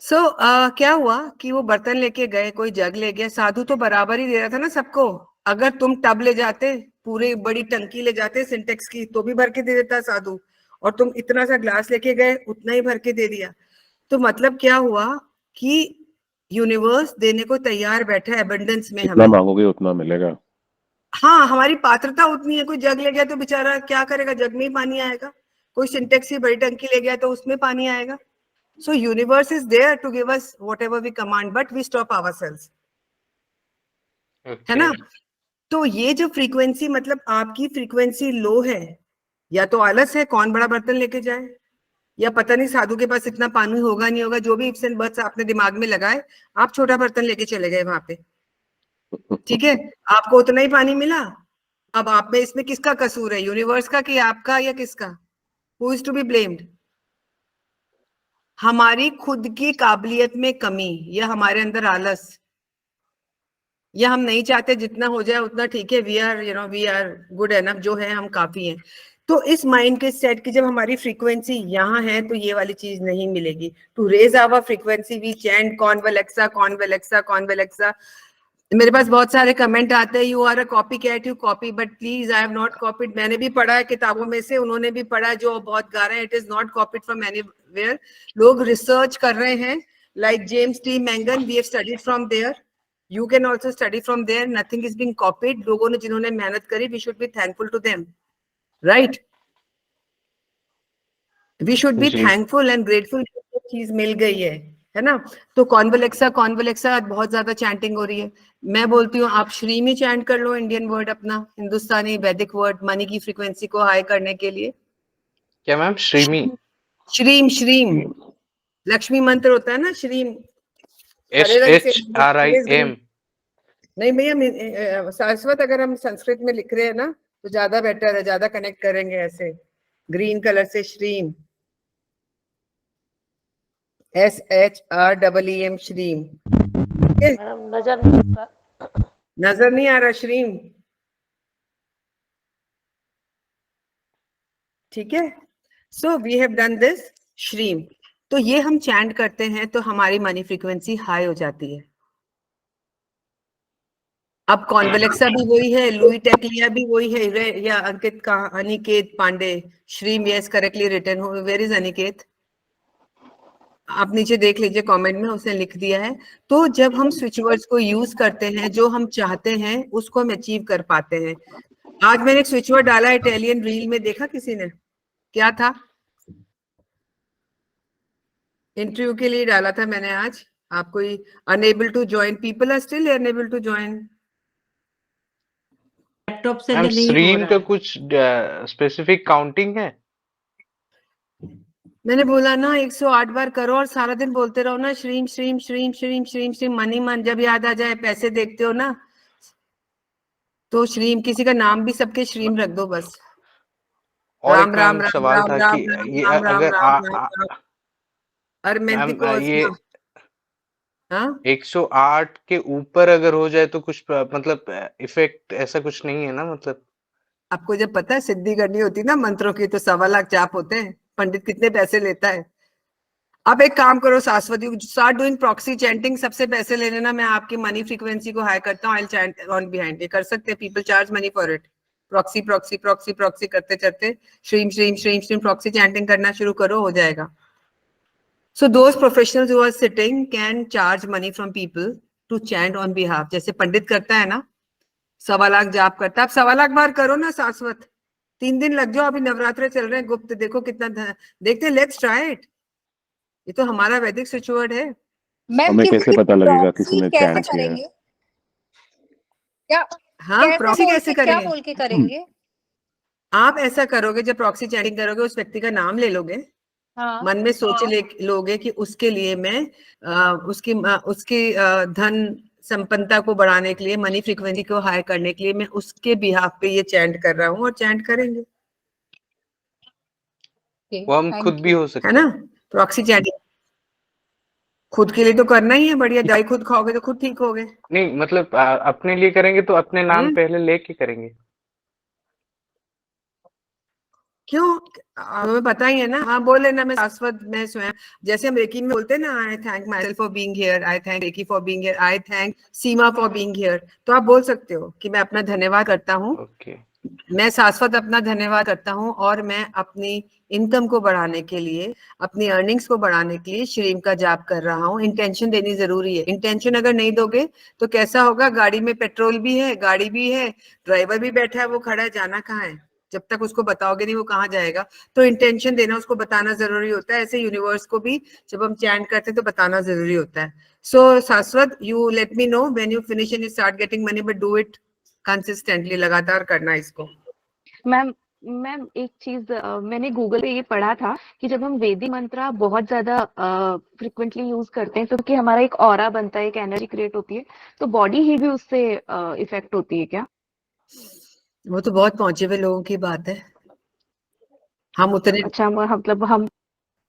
Speaker 1: सो क्या हुआ कि वो बर्तन लेके गए, कोई जग ले गया। साधु तो बराबर ही दे रहा था ना सबको। अगर तुम टब ले जाते, पूरे बड़ी टंकी ले जाते सिंटेक्स की, तो भी भर के दे देता साधु, और तुम इतना सा ग्लास लेके गए, उतना ही भर के दे दिया। तो मतलब क्या हुआ कि यूनिवर्स देने को तैयार बैठा है एबंडेंस में।
Speaker 13: जितना
Speaker 1: हमें
Speaker 13: मांगोगे उतना मिलेगा।
Speaker 1: हाँ, हमारी पात्रता उतनी है। कोई जग ले गया तो बेचारा क्या करेगा, जग में ही पानी आएगा। कोई सिंटेक्स की बड़ी टंकी ले गया तो उसमें पानी आएगा। So universe is there to give us whatever we command, but we stop ourselves. है ना? तो ये जो फ्रीक्वेंसी, मतलब आपकी फ्रीक्वेंसी लो है, या तो आलस है, कौन बड़ा बर्तन लेके जाए, या पता नहीं साधु के पास इतना पानी होगा नहीं होगा, जो भी इफ्स एंड बट्स आपने दिमाग में लगाए, आप छोटा बर्तन लेके चले गए वहां पे। ठीक है, आपको उतना ही पानी मिला। अब आप में इसमें किसका कसूर है, यूनिवर्स का कि आपका, या किसका? Who is to be blamed? हमारी खुद की काबिलियत में कमी, या हमारे अंदर आलस, या हम नहीं चाहते जितना हो जाए उतना ठीक है, वी आर गुड एनफ, जो है हम काफी हैं। तो इस माइंड के सेट की जब हमारी फ्रीक्वेंसी यहाँ है तो ये वाली चीज नहीं मिलेगी। To raise our frequency we chant कॉन्वल एक्सा, कॉन्वल एक्सा, कॉन्वल एक्सा। मेरे पास बहुत सारे कमेंट आते हैं, you are a copy cat, you copy, but please I have not copied. मैंने भी पढ़ा है किताबों में से, उन्होंने भी पढ़ा है, जो बहुत गा रहे हैं, it is not copied from anywhere. लोग रिसर्च कर रहे हैं, like James T Mangan, we have studied from there, you can also study from there, nothing is being copied. लोगों ने जिन्होंने मेहनत करी, we should be thankful to them, right? We should be thankful and grateful, चीज मिल गई है ना? तो कॉन्वलेक्सा बहुत ज्यादा चैंटिंग हो रही है। मैं बोलती हूँ आप श्रीम ही चैंट कर लो, इंडियन वर्ड अपना, हिंदुस्तानी वैदिक वर्ड, मनी की फ्रीक्वेंसी को हाई करने के लिए। क्या मैम? श्रीमी? श्रीम लक्ष्मी मंत्र होता है ना, श्रीम।
Speaker 15: SHRIM।
Speaker 1: नहीं भैया, शाश्वत, अगर हम संस्कृत में लिख रहे हैं ना तो ज्यादा बेटर है, ज्यादा कनेक्ट करेंगे ऐसे, ग्रीन कलर से श्रीम, SHREEM, श्रीम। नजर नहीं आ रहा श्रीम? ठीक है, so we have done this shreem. तो ये हम चैंट करते हैं तो हमारी मनी फ्रीक्वेंसी हाई हो जाती है। अब कॉन्वलेक्सा भी वही है, लुई टेक्लिया भी वही है, या अंकित का, Aniket Pandey, shreem, yes correctly written. Where is Aniket? आप नीचे देख लीजिए कमेंट में, उसने लिख दिया है। तो जब हम स्विच वर्ड्स को यूज करते हैं, जो हम चाहते हैं उसको हम अचीव कर पाते हैं। आज मैंने एक स्विच वर्ड डाला इटालियन रील में, देखा किसी ने? क्या था? इंटरव्यू के लिए डाला था मैंने आज। आपको unable to join, people are still unable to join.
Speaker 12: Laptop से
Speaker 15: मैम
Speaker 12: नहीं हो
Speaker 15: स्ट्रीम
Speaker 12: रहा
Speaker 15: का
Speaker 12: है।
Speaker 15: कुछ स्पेसिफिक काउंटिंग है?
Speaker 1: मैंने बोला ना 108 बार करो और सारा दिन बोलते रहो ना, श्रीम श्रीम श्रीम श्रीम श्रीम श्रीम, मनी मन। जब याद आ जाए, पैसे देखते हो ना तो श्रीम, किसी का नाम भी सबके श्रीम रख दो बस।
Speaker 15: और
Speaker 1: राम
Speaker 15: एक
Speaker 1: राम
Speaker 15: मैम
Speaker 1: राम
Speaker 15: सवाल
Speaker 1: राम
Speaker 15: था
Speaker 1: राम
Speaker 15: कि
Speaker 1: राम
Speaker 15: ये
Speaker 1: राम राम
Speaker 15: अगर
Speaker 1: राम राम।
Speaker 15: मैम ये
Speaker 1: हाँ?
Speaker 15: 108 के ऊपर अगर हो जाए तो कुछ मतलब इफेक्ट ऐसा कुछ नहीं है ना? मतलब
Speaker 1: आपको जब पता है सिद्धि करनी होती है ना मंत्रों की, तो 1.25 लाख जाप होते हैं। पंडित कितने पैसे लेता है? अब एक काम करो शाश्वती, स्टार्ट डूइंग प्रॉक्सी चैंटिंग। सबसे पैसे ले लेना, मैं आपकी मनी फ्रीक्वेंसी को हाई करता हूँ। आई चैंट ऑन बिहाइंड। ये कर सकते हैं, people charge money for it. Proxy proxy proxy proxy करते करते श्रीम श्रीम श्रीम श्रीम प्रॉक्सी चैंटिंग करना शुरू करो, हो जाएगा। So those professionals who are sitting can charge money from people to chant on behalf. जैसे पंडित करता है ना, 1.25 लाख जाप करता है। आप 1.25 लाख बार करो ना शाश्वत, 3 दिन लग जाओ। अभी नवरात्र चल रहे हैं, गुप्त देखो कितना देखते हैं। Let's try it. ये तो हमारा वैदिक स्विचवर्ड है।
Speaker 13: हमें कैसे पता लगेगा किसी ने
Speaker 5: कैसे
Speaker 13: चैंट किया है?
Speaker 5: करेंगे? क्या
Speaker 1: हाँ, प्रॉक्सी कैसे
Speaker 5: क्या
Speaker 1: करेंगे?
Speaker 5: बोल के करेंगे?
Speaker 1: आप ऐसा करोगे, जब प्रॉक्सी चैटिंग करोगे, उस व्यक्ति का नाम ले लोगे,
Speaker 5: हाँ
Speaker 1: मन में सोच लोगे कि उसके लिए मैं उसकी धन संपन्नता को बढ़ाने के लिए, मनी फ्रीक्वेंसी को हाई करने के लिए मैं उसके बिहाफ पे ये चैंट कर रहा हूँ, और चैंट करेंगे।
Speaker 15: वो हम खुद भी हो सकते
Speaker 1: है ना? प्रॉक्सी चैटिंग खुद के लिए तो करना ही है। बढ़िया दवाई खुद खाओगे तो खुद ठीक होगे।
Speaker 15: नहीं, मतलब अपने लिए करेंगे तो अपने नाम पहले लेके करेंगे।
Speaker 1: क्यों? हमें पता ही है ना। हाँ, बोल लेना, मैं शाश्वत, मैं स्वयं, जैसे हम रेकी में बोलते हैं ना, I thank myself for being here, I thank reiki for being here, I thank Seema for being here. तो आप बोल सकते हो कि मैं अपना धन्यवाद करता हूँ। मैं शाश्वत अपना धन्यवाद करता हूँ, और मैं अपनी इनकम को बढ़ाने के लिए, अपनी अर्निंग्स को बढ़ाने के लिए श्रीम का जाप कर रहा हूँ। इंटेंशन देनी जरूरी है। इंटेंशन अगर नहीं दोगे तो कैसा होगा? गाड़ी में पेट्रोल भी है, गाड़ी भी है, ड्राइवर भी बैठा है, वो खड़ा है, जाना कहाँ है? जब तक उसको बताओगे नहीं वो कहाँ जाएगा? तो इंटेंशन देना, उसको बताना जरूरी होता है। ऐसे यूनिवर्स को भी जब हम चैंट करते हैं तो बताना जरूरी होता है। सो शाश्वत, you let me know when you finish and you start getting money, but do it consistently, लगातार करना इसको।
Speaker 16: मैम मैम एक चीज मैंने गूगल पे ये पढ़ा था कि जब हम वेदी मंत्रा बहुत ज्यादा फ्रिक्वेंटली यूज करते हैं तो कि हमारा एक ऑरा बनता है, एक एनर्जी क्रिएट होती है, तो बॉडी ही भी उससे इफेक्ट होती है क्या?
Speaker 1: वो तो बहुत पहुंचे हुए लोगों की बात है। हम उतने,
Speaker 16: अच्छा, मतलब हम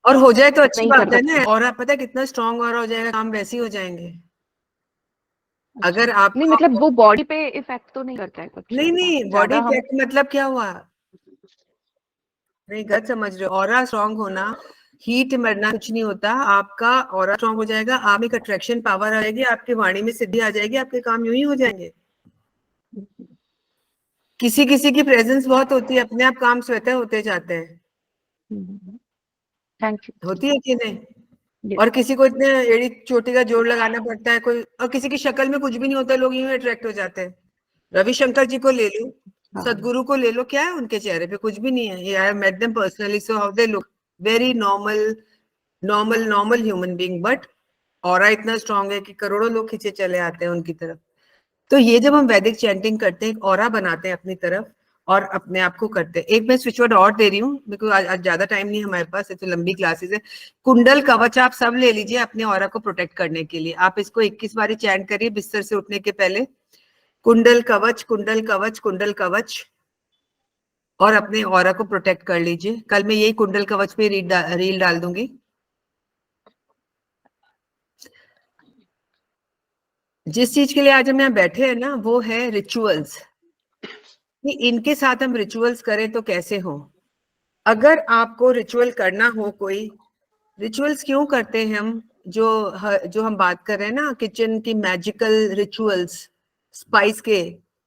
Speaker 1: और हो जाए तो अच्छी
Speaker 16: नहीं
Speaker 1: बात
Speaker 16: कर
Speaker 1: है ना।
Speaker 16: सकते।
Speaker 1: और आप पता है कितना स्ट्रांग और हो जाएगा, काम वैसे ही हो जाएंगे। अगर आप
Speaker 16: नहीं, मतलब वो बॉडी पे इफेक्ट तो नहीं करता है कुछ?
Speaker 1: नहीं, बॉडी
Speaker 16: ज्यादा हम
Speaker 1: इफेक्ट मतलब क्या हुआ? नहीं, गलत समझ रहे हो। ऑरा स्ट्रांग होना, हीट मरना कुछ नहीं होता। आपका ऑरा स्ट्रांग हो जाएगा, आप एक अट्रैक्शन पावर आ जाएगी, आपकी वाणी में सिद्धि आ जाएगी, आपके काम यूं ही हो जाएंगे। किसी किसी की प्रेजेंस बहुत होती है, अपने आप काम स्वतः होते जाते हैं।
Speaker 16: Thank you.
Speaker 1: होती है कि नहीं? और किसी को इतने एड़ी चोटी का जोड़ लगाना पड़ता है, कोई, और किसी की शक्ल में कुछ भी नहीं होता, लोग यूं अट्रैक्ट हो जाते हैं। रविशंकर जी को ले लो, सदगुरु को ले लो, क्या है उनके चेहरे पे? कुछ भी नहीं है। I have met them personally, so how they look, very normal normal human being, but aura इतना स्ट्रांग है कि करोड़ों लोग खींचे चले आते हैं उनकी तरफ। तो ये जब हम वैदिक चैंटिंग करते हैं, एक ऑरा बनाते हैं अपनी तरफ और अपने आप को करते हैं। एक मैं स्विच वर्ड और दे रही हूँ, बिकॉज आज ज्यादा टाइम नहीं हमारे पास, तो लंबी क्लासेस है। कुंडल कवच आप सब ले लीजिए अपने ऑरा को प्रोटेक्ट करने के लिए। आप इसको 21 बारी चैंट करिए बिस्तर से उठने के पहले, कुंडल कवच कुंडल कवच कुंडल कवच, और अपने ऑरा को प्रोटेक्ट कर लीजिए। कल मैं यही कुंडल कवच पे रील डाल दूंगी। जिस चीज के लिए आज हम यहाँ बैठे हैं ना, वो है रिचुअल्स। इनके साथ हम रिचुअल्स करें तो कैसे हो? अगर आपको रिचुअल करना हो, कोई रिचुअल्स क्यों करते हैं हम? जो हम बात कर रहे हैं ना, किचन की मैजिकल रिचुअल्स, स्पाइस के,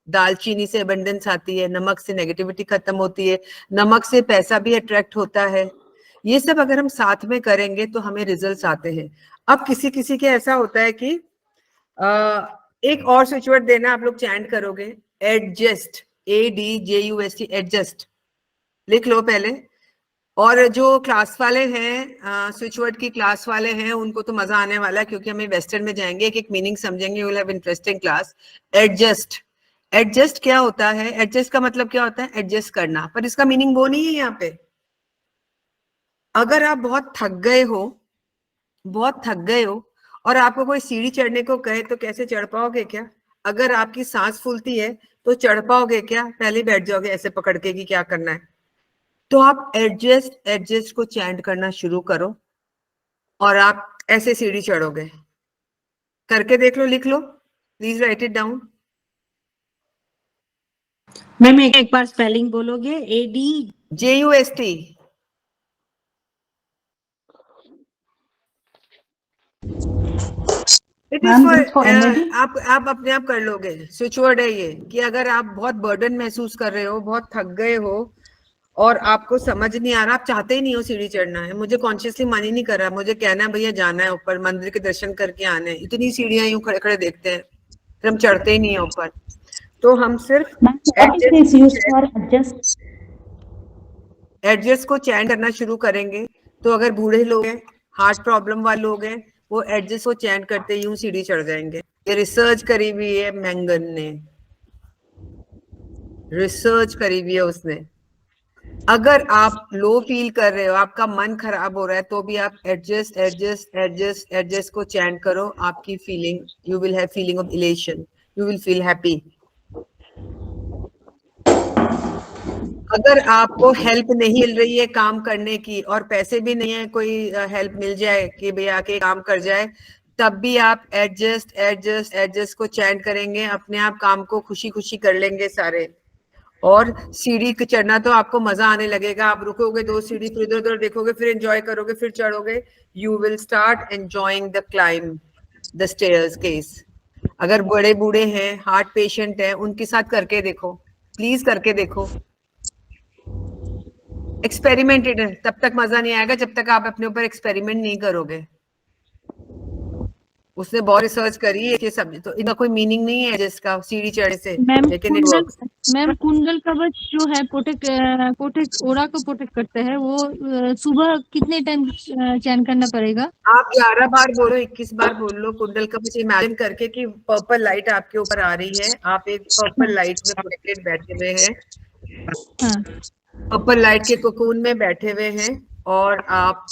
Speaker 1: दालचीनी से अबंडेंस आती है, नमक से नेगेटिविटी खत्म होती है, नमक से पैसा भी अट्रैक्ट होता है। ये सब अगर हम साथ में करेंगे तो हमें रिजल्ट्स आते हैं। अब किसी किसी के ऐसा होता है कि एक और स्विच वर्ड देना, आप लोग चैंट करोगे, एडजस्ट, ADJUST, एडजस्ट लिख लो पहले। और जो क्लास वाले हैं, स्विच वर्ड की क्लास वाले हैं, उनको तो मजा आने वाला है, क्योंकि हमें वेस्टर्न में जाएंगे, एक एक मीनिंग समझेंगे, will have interesting class. Adjust, adjust क्या होता है? एडजस्ट का मतलब क्या होता है? एडजस्ट करना, पर इसका मीनिंग वो नहीं है यहाँ पे। अगर आप बहुत थक गए हो और आपको कोई सीढ़ी चढ़ने को कहे तो कैसे चढ़ पाओगे क्या? अगर आपकी सांस फूलती है तो चढ़ पाओगे क्या? पहले बैठ जाओगे ऐसे पकड़ के कि क्या करना है। तो आप एडजस्ट को चैंट करना शुरू करो और आप ऐसे सीढ़ी चढ़ोगे। करके देख लो, लिख लो, please write it down.
Speaker 12: Ma'am एक बार स्पेलिंग बोलोगे? ADJUST। इट इज फॉर आप अपने आप कर लोगे। स्विच वर्ड है ये कि अगर आप बहुत बर्डन महसूस कर रहे हो, बहुत थक गए हो और आपको समझ नहीं आ रहा, आप चाहते ही नहीं हो सीढ़ी चढ़ना है, मुझे कॉन्शियसली मन ही नहीं कर रहा, मुझे कहना है भैया जाना है ऊपर, मंदिर के दर्शन करके आने, इतनी सीढ़ियां यूं खड़े खड़े देखते हैं, फिर हम चढ़ते ही नहीं है ऊपर। तो हम सिर्फ एडजस्ट को चैन करना शुरू करेंगे। तो अगर बूढ़े लोग हैं, हार्ट प्रॉब्लम वाले लोग हैं, वो एडजस्ट को चैन करते यूं सीढ़ी चढ़ जाएंगे। ये रिसर्च करी हुई है, मैंगन ने रिसर्च करी हुई है उसने। अगर आप लो फील कर रहे हो, आपका मन खराब हो रहा है, तो भी आप एडजस्ट एडजस्ट एडजस्ट एडजस्ट को चैंट करो, आपकी feeling, you will have feeling of elation, you will feel happy. अगर आपको हेल्प नहीं मिल रही है काम करने की और पैसे भी नहीं है, कोई हेल्प मिल जाए कि भैया आके काम कर जाए, तब भी आप एडजस्ट एडजस्ट एडजस्ट को चैंट करेंगे, अपने आप काम को खुशी खुशी कर लेंगे सारे। और सीढ़ी चढ़ना तो आपको मजा आने लगेगा, आप रुकोगे 2 सीढ़ी, फिर इधर उधर देखोगे, फिर एंजॉय करोगे, फिर चढ़ोगे। You will start enjoying the climb the staircase. अगर बड़े बूढ़े हैं, हार्ट पेशेंट है, उनके साथ करके देखो, प्लीज करके देखो। एक्सपेरिमेंटेड है, तब तक मजा नहीं आएगा जब तक आप अपने ऊपर एक्सपेरिमेंट नहीं करोगे। उसने बहुत रिसर्च करी है ये सब, तो इनका कोई मीनिंग नहीं है जिसका सीढ़ी चढ़ने से, लेकिन इट वर्क्स।
Speaker 17: मैम कुंडल कवच जो है प्रोटेक्ट ओरा को प्रोटेक्ट करते हैं, वो सुबह कितने टाइम चैन करना पड़ेगा?
Speaker 1: आप 11 बार बोलो, 21 बार बोल लो कुंडल कवच, इमेजिन करके कि पर्पल लाइट आपके ऊपर आ रही है, आप एक पर्पल लाइट में प्रोटेक्टेड बैठे हुए हैं, पर्पल लाइट के कोकून में बैठे हुए हैं, और आप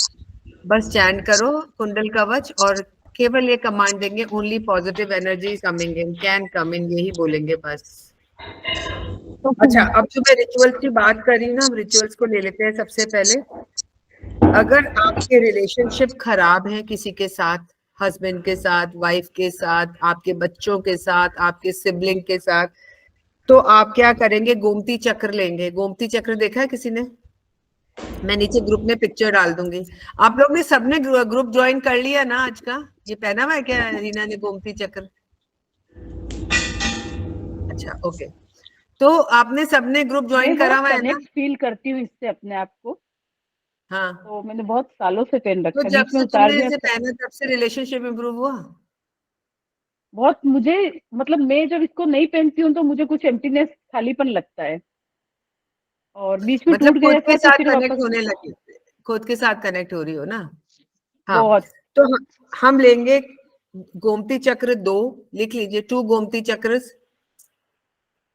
Speaker 1: बस चैंट करो कुंडल कवच, और केवल ये कमांड देंगे, only positive energy coming in, can come in, यही बोलेंगे बस। अच्छा, अब जो मैं रिचुअल्स की बात कर रही हूँ ना, हम रिचुअल्स को ले लेते हैं सबसे पहले। अगर आपके रिलेशनशिप खराब है किसी के साथ, हस्बैंड के साथ, वाइफ के साथ, आपके बच्चों के साथ, आपके सिबलिंग के साथ, तो आप क्या करेंगे, गोमती चक्र लेंगे। गोमती चक्र देखा है किसी ने? मैं नीचे ग्रुप में पिक्चर डाल दूंगी। आप लोग ने सबने ग्रुप ज्वाइन कर लिया ना आज का? ये पहना हुआ है क्या रीना ने गोमती चक्र? अच्छा, ओके। तो आपने सबने ग्रुप ज्वाइन करा हुआ है ना?
Speaker 8: फील करती हूँ इससे अपने आप को।
Speaker 1: हाँ,
Speaker 8: तो मैंने बहुत सालों से पहन रखा
Speaker 1: तो
Speaker 8: है।
Speaker 1: जब से तुमने इसे पहना तब से रिलेशनशिप इंप्रूव हुआ?
Speaker 8: बहुत, मुझे मतलब मैं जब इसको नहीं पहनती हूँ तो मुझे कुछ एम्प्टीनेस, खालीपन लगता है, और बीच में
Speaker 1: मतलब
Speaker 8: टूट गया था तो फिर
Speaker 1: कनेक्ट
Speaker 8: वापस
Speaker 1: होने लगी, खुद के साथ कनेक्ट हो रही हो ना? हाँ,
Speaker 8: बहुत।
Speaker 1: तो हम लेंगे गोमती चक्र 2, लिख लीजिए, 2 गोमती चक्र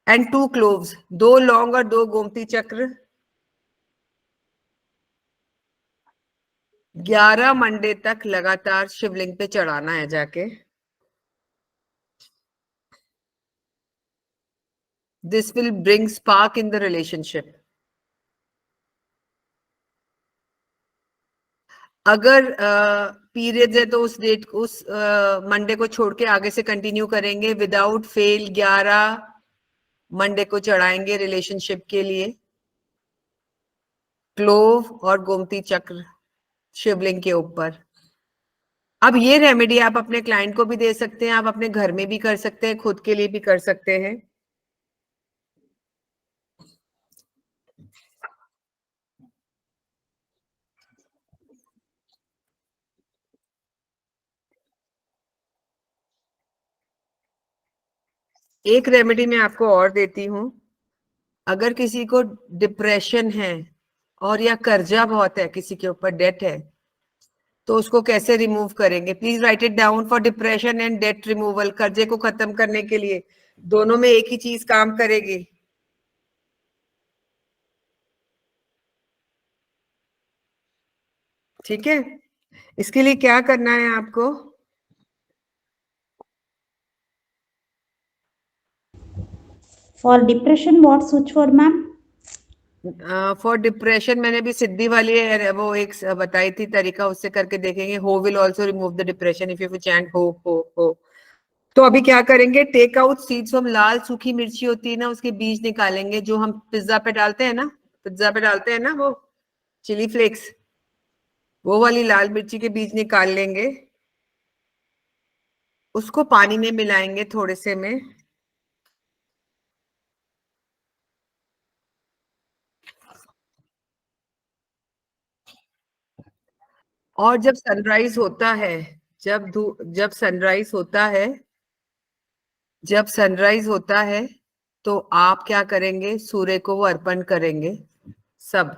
Speaker 1: एंड 2 क्लोव्स, 2 लौंग और 2 गोमती चक्र। 11 मंडे तक लगातार शिवलिंग पे चढ़ाना है जाके। This will bring spark in the relationship. अगर पीरियड्स है तो उस डेट, उस मंडे को छोड़ के आगे से कंटिन्यू करेंगे। विदाउट फेल 11 मंडे को चढ़ाएंगे रिलेशनशिप के लिए क्लोव और गोमती चक्र शिवलिंग के ऊपर। अब ये रेमेडी आप अपने क्लाइंट को भी दे सकते हैं, आप अपने घर में भी कर सकते हैं, खुद के लिए भी कर सकते हैं। एक रेमेडी मैं आपको और देती हूं। अगर किसी को डिप्रेशन है और या कर्जा बहुत है, किसी के ऊपर डेट है, तो उसको कैसे रिमूव करेंगे? Please write it down. For depression and debt removal, कर्जे को खत्म करने के लिए दोनों में एक ही चीज काम करेगी। ठीक है, इसके लिए क्या करना है आपको?
Speaker 18: For depression what switch word ma'am?
Speaker 1: For depression मैंने भी सिद्धि वाली है, वो एक बताई थी तरीका, उससे करके देखेंगे। हो will also remove the depression if you chant हो हो हो। तो अभी क्या करेंगे, टेक आउट सीड्स फ्रॉम, लाल सूखी मिर्ची होती है ना, उसके बीज निकालेंगे, जो हम पिज्जा पे डालते हैं ना, वो चिली फ्लेक्स, वो वाली लाल मिर्ची के बीज निकाल लेंगे, उसको पानी में मिलाएंगे थोड़े से में, और जब सनराइज होता है, जब सनराइज होता है तो आप क्या करेंगे, सूर्य को वो अर्पण करेंगे। सब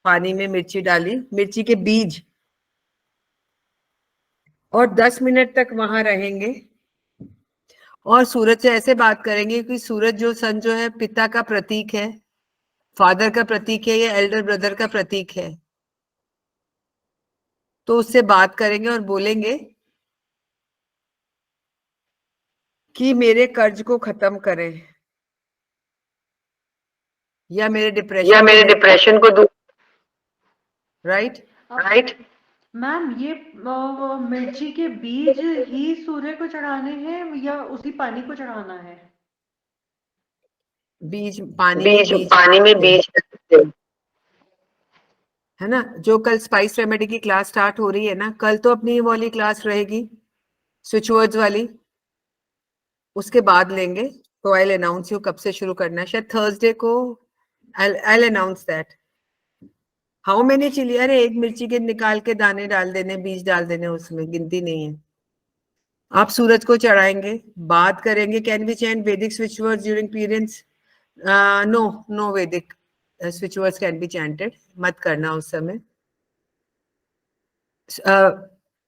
Speaker 1: पानी में मिर्ची डाली, मिर्ची के बीज, और 10 मिनट तक वहां रहेंगे और सूरज से ऐसे बात करेंगे कि सूरज जो सन जो है पिता का प्रतीक है, फादर का प्रतीक है, या एल्डर ब्रदर का प्रतीक है। तो उससे बात करेंगे और बोलेंगे कि मेरे कर्ज को खत्म करें, या मेरे डिप्रेशन को दूर, राइट।
Speaker 4: मैम ये मिर्ची के बीज ही सूर्य को चढ़ाने हैं या उसी पानी को चढ़ाना है?
Speaker 1: बीज पानी में बीज है ना। जो कल स्पाइस रेमेडी की क्लास स्टार्ट हो रही है ना, कल तो अपनी वाली क्लास रहेगी स्विच वर्ड्स वाली, उसके बाद लेंगे। तो आई अनाउंस यू कब से शुरू करना है, शायद थर्सडे को I announce that. How many chilli, अरे एक मिर्ची के निकाल के दाने डाल देने, बीज डाल देने, उसमें गिनती नहीं है। आप सूरज को चढ़ाएंगे, बात करेंगे, can we chant Vedic switch words during periods? No Vedic switch words can be chanted, मत करना उस समय।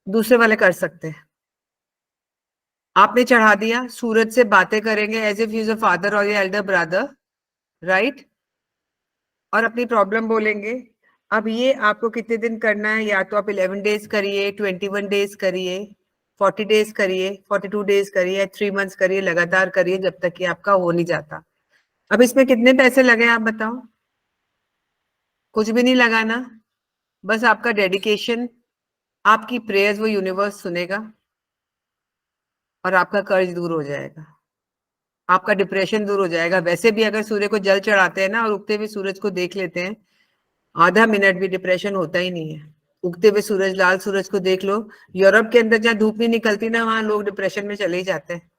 Speaker 1: दूसरे वाले कर सकते हैं। आपने चढ़ा दिया, सूरज से बातें करेंगे as if he is a father और एल्डर ब्रदर, राइट, और अपनी प्रॉब्लम बोलेंगे। अब ये आपको कितने दिन करना है, या तो आप 11 डेज करिए, 21 डेज करिए, 40 डेज करिए, 42 डेज करिए, 3 मंथ्स करिए, लगातार करिए जब तक कि आपका हो नहीं जाता। अब इसमें कितने पैसे लगे आप बताओ? कुछ भी नहीं लगाना, बस आपका डेडिकेशन, आपकी प्रेयर्स वो यूनिवर्स सुनेगा और आपका कर्ज दूर हो जाएगा, आपका डिप्रेशन दूर हो जाएगा। वैसे भी अगर सूर्य को जल चढ़ाते हैं ना और उगते हुए सूरज को देख लेते हैं, आधा मिनट भी डिप्रेशन होता ही नहीं है। उगते हुए सूरज, लाल सूरज को देख लो, यूरोप के अंदर जहाँ धूप नहीं निकलती ना, वहां लोग डिप्रेशन में चले ही जाते हैं।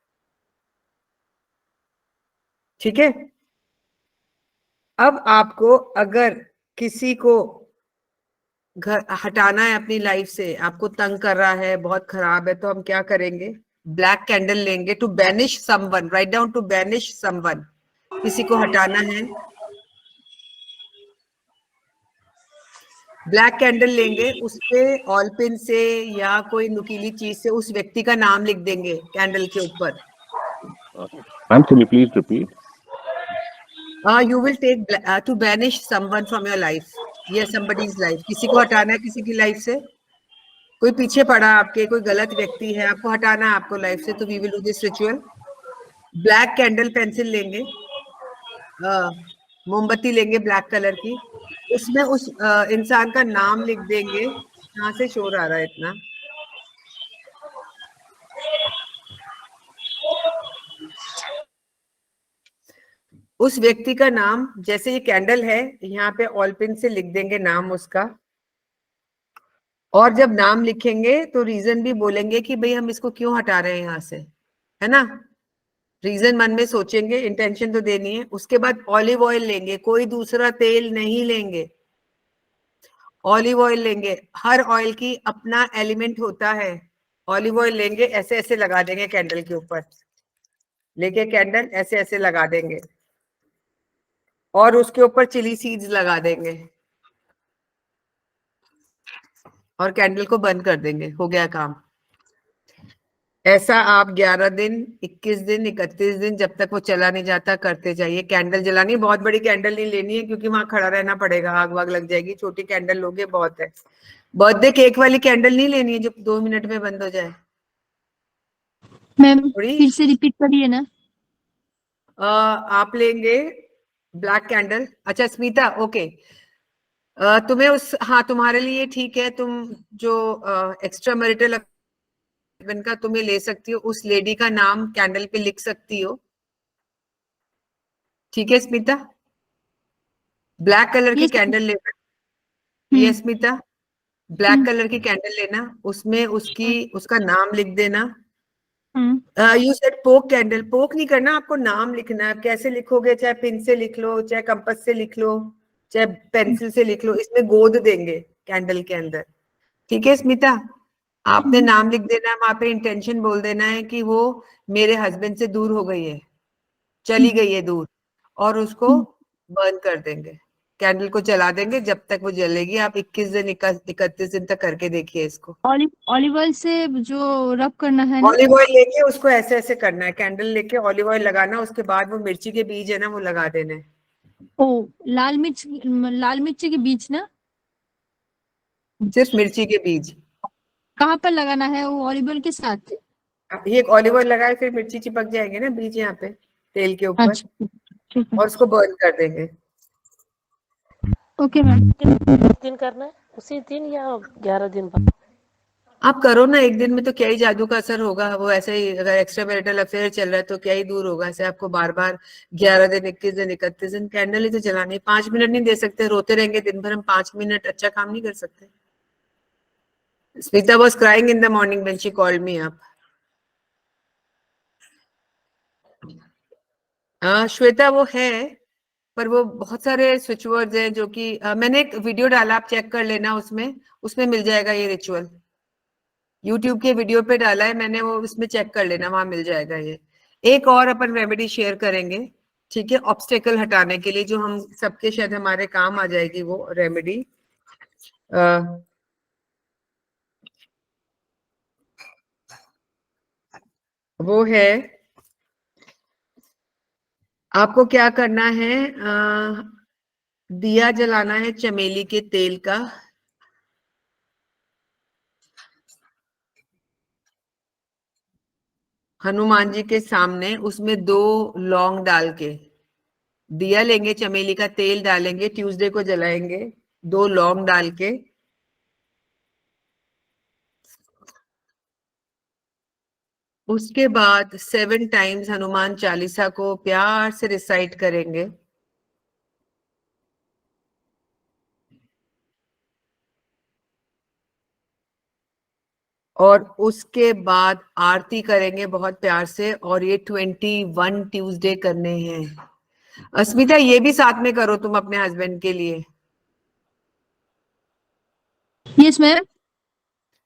Speaker 1: ठीक है। अब आपको अगर किसी को घर हटाना है अपनी लाइफ से, आपको तंग कर रहा है, बहुत खराब है, तो हम क्या करेंगे, ब्लैक कैंडल लेंगे to banish someone, write down, to banish someone. किसी को हटाना है, ब्लैक कैंडल लेंगे, उस पे ऑल पिन से या कोई नुकीली चीज से उस व्यक्ति का नाम लिख देंगे कैंडल के ऊपर।
Speaker 13: Ma'am can you please repeat?
Speaker 1: You will take to banish someone from your life, yes, somebody's life। किसी को हटाना है किसी की लाइफ से, कोई पीछे पड़ा आपके, कोई गलत व्यक्ति है, आपको हटाना है आपको लाइफ से, तो we will do this ritual। Black candle pencil लेंगे, मोमबत्ती लेंगे ब्लैक कलर की, उसमें उस इंसान का नाम लिख देंगे। कहाँ से शोर आ रहा है इतना? उस व्यक्ति का नाम, जैसे ये कैंडल है, यहाँ पे ऑल पिन से लिख देंगे नाम उसका। और जब नाम लिखेंगे तो रीजन भी बोलेंगे कि भाई हम इसको क्यों हटा रहे हैं यहाँ से, है ना। रीजन मन में सोचेंगे, इंटेंशन तो देनी है। उसके बाद ऑलिव ऑयल लेंगे, कोई दूसरा तेल नहीं लेंगे, ऑलिव ऑयल लेंगे। हर ऑयल की अपना एलिमेंट होता है। ऑलिव ऑयल लेंगे, ऐसे ऐसे लगा देंगे कैंडल के ऊपर, लेके कैंडल ऐसे ऐसे लगा देंगे और उसके ऊपर चिली सीड्स लगा देंगे और कैंडल को बंद कर देंगे, हो गया काम। ऐसा आप 11 दिन, 21 दिन, 31 दिन, जब तक वो चला नहीं जाता करते जाइए। कैंडल जलानी, बहुत बड़ी कैंडल नहीं लेनी है क्योंकि वहां खड़ा रहना पड़ेगा, आग वाग लग जाएगी। छोटी कैंडल लोगे बहुत है। बर्थडे केक वाली कैंडल नहीं लेनी है जो 2 मिनट में बंद हो जाए।
Speaker 17: मैम फिर से रिपीट करिए ना।
Speaker 1: आप लेंगे ब्लैक कैंडल। अच्छा स्मिता, ओके, तुम्हें उस, हाँ तुम्हारे लिए ठीक है, तुम जो एक्स्ट्रा मैरिटल
Speaker 12: हस्बैंड का तुम्हें ले सकती हो, उस लेडी का नाम कैंडल पे लिख सकती हो। ठीक है स्मिता, ब्लैक कलर की कैंडल लेना। ये स्मिता, ब्लैक कलर की कैंडल लेना, उसमें उसका नाम लिख देना। यू सेड पोक कैंडल, पोक नहीं करना, आपको नाम लिखना है। कैसे लिखोगे? चाहे पिन से लिख लो, चाहे कंपास से लिख लो, चाहे पेंसिल से लिख लो, इसमें गोद देंगे कैंडल के अंदर। ठीक है स्मिता, आपने नाम लिख देना है, वहां पे इंटेंशन बोल देना है कि वो मेरे हस्बैंड से दूर हो गई है, चली गई है दूर, और उसको बर्न कर देंगे, कैंडल को जला देंगे जब तक वो जलेगी। आप 21 दिन 31 दिन तक करके देखिए इसको।
Speaker 17: ऑलिव ऑयल से जो रब करना है ना?
Speaker 12: ऑलिव ऑयल लेके उसको ऐसे ऐसे करना है, कैंडल लेके ऑलिव ऑयल लगाना, उसके बाद वो मिर्ची के बीज है ना वो लगा देने।
Speaker 17: ओ, लाल मिर्ची के बीज ना?
Speaker 12: सिर्फ मिर्ची के बीज।
Speaker 17: कहाँ पर लगाना है? वो ऑलिव ऑयल के साथ?
Speaker 12: ये ऑलिव ऑयल लगाए फिर मिर्ची चिपक जाएंगे ना बीज यहाँ पे तेल के ऊपर।
Speaker 17: अच्छा,
Speaker 12: और उसको बर्न कर देंगे।
Speaker 17: Okay ma'am.
Speaker 19: दिन करना है उसी दिन या 11 दिन बाद?
Speaker 12: आप करो ना एक दिन में, तो क्या ही जादू का असर होगा। वो ऐसे ही अगर एक्स्ट्रा मैरिटल अफेयर चल रहा है तो क्या ही दूर होगा। ऐसे आपको बार बार 11 दिन 21 दिन 31 दिन कैंडल ही तो जलानी है। 5 मिनट नहीं दे सकते, रोते रहेंगे दिन भर हम 5 मिनट, अच्छा काम नहीं कर सकते। Smita was crying in the morning when she called me up. Shweta वो है, पर वो बहुत सारे स्विच वर्ड्स हैं जो कि मैंने एक वीडियो डाला, आप चेक कर लेना, उसमें मिल जाएगा ये रिचुअल। YouTube के वीडियो पे डाला है मैंने, वो उसमें चेक कर लेना, वहां मिल जाएगा ये। एक और अपन रेमेडी शेयर करेंगे, ठीक है, ऑब्स्टेकल हटाने के लिए, जो हम सबके शायद हमारे काम आ जाएगी वो रेमेडी। वो है, आपको क्या करना है, दिया जलाना है चमेली के तेल का। हनुमान जी के सामने, उसमें 2 लौंग डाल के दिया लेंगे, चमेली का तेल डालेंगे, ट्यूसडे को जलाएंगे 2 लौंग डाल के। उसके बाद 7 टाइम्स हनुमान चालीसा को प्यार से रिसाइट करेंगे। और उसके बाद आरती करेंगे बहुत प्यार से, और ये 21 ट्यूसडे करने हैं। अस्मिता ये भी साथ में करो तुम अपने हस्बैंड के लिए।
Speaker 17: Yes ma'am.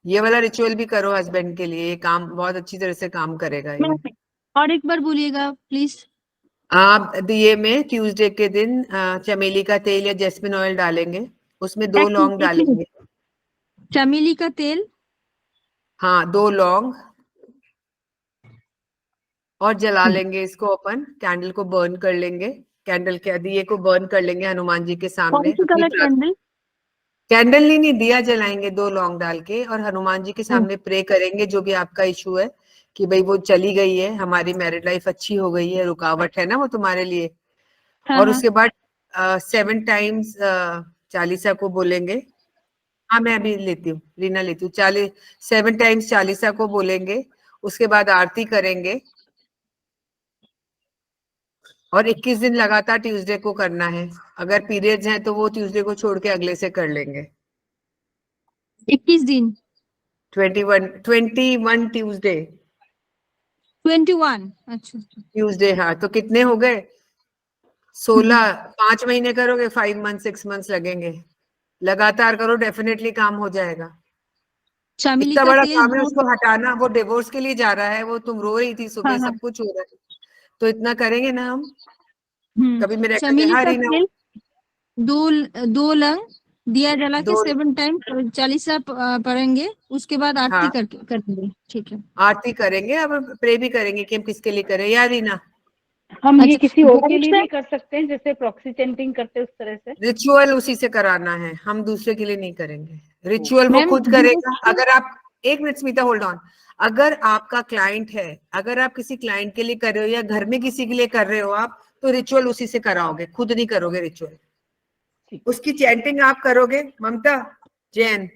Speaker 12: ये वाला रिचुअल भी करो हस्बैंड के लिए, ये काम बहुत अच्छी तरह से काम करेगा ये।
Speaker 17: और एक बार बोलिएगा प्लीज।
Speaker 12: आप दिए में ट्यूसडे के दिन चमेली का तेल या जैस्मिन ऑयल डालेंगे, उसमें 2 लौंग डालेंगे।
Speaker 17: चमेली का तेल,
Speaker 12: हाँ 2 लौंग, और जला लेंगे इसको। अपन कैंडल को बर्न कर लेंगे, कैंडल के दिए को बर्न कर लेंगे हनुमान जी के सामने। कैंडल नहीं, दिया जलाएंगे 2 लौंग डाल के, और हनुमान जी के सामने प्रे करेंगे जो भी आपका इशू है, कि भाई वो चली गई है, हमारी मैरिड लाइफ अच्छी हो गई है, रुकावट है ना वो तुम्हारे लिए। और उसके बाद 7 टाइम्स चालीसा को बोलेंगे। हाँ मैं अभी लेती हूँ, रीना लेती हूँ। 7 टाइम्स चालीसा को बोलेंगे, उसके बाद आरती करेंगे, और 21 दिन लगातार ट्यूसडे को करना है। अगर पीरियड्स हैं तो वो ट्यूसडे को छोड़ के अगले से कर लेंगे।
Speaker 17: 21 दिन,
Speaker 12: 21 ट्यूसडे,
Speaker 17: 21। अच्छा
Speaker 12: ट्यूसडे। हाँ तो कितने हो गए? 16। 5 महीने करोगे, 5 मंथ 6 मंथ्स लगेंगे। लगातार करो, डेफिनेटली काम हो जाएगा। इतना बड़ा काम है उसको हटाना, वो डिवोर्स के लिए जा रहा है, वो तुम रो रही थी सुबह, सब कुछ हो रहा है, तो इतना करेंगे ना हम। कभी मेरे
Speaker 17: चमेली का तेल, 2 लौंग, दिया जला के 7 टाइम चालीसा पढ़ेंगे, उसके बाद आरती करेंगे। ठीक है,
Speaker 12: आरती करेंगे। अब प्रे भी करेंगे कि हम किसके लिए करें, याद ही ना।
Speaker 8: हम ये किसी और के लिए नहीं कर सकते हैं, जैसे प्रॉक्सी चैंटिंग करते उस तरह से?
Speaker 12: रिचुअल उसी से कराना है, हम दूसरे के लिए नहीं करेंगे। रिचुअल वो खुद करेगा। अगर आप, एक मिनट स्मिता होल्ड ऑन, अगर आपका क्लाइंट है, अगर आप किसी क्लाइंट के लिए कर रहे हो या घर में किसी के लिए कर रहे हो आप, तो रिचुअल उसी से कराओगे, खुद नहीं करोगे रिचुअल। उसकी चैंटिंग आप करोगे। ममता जैन,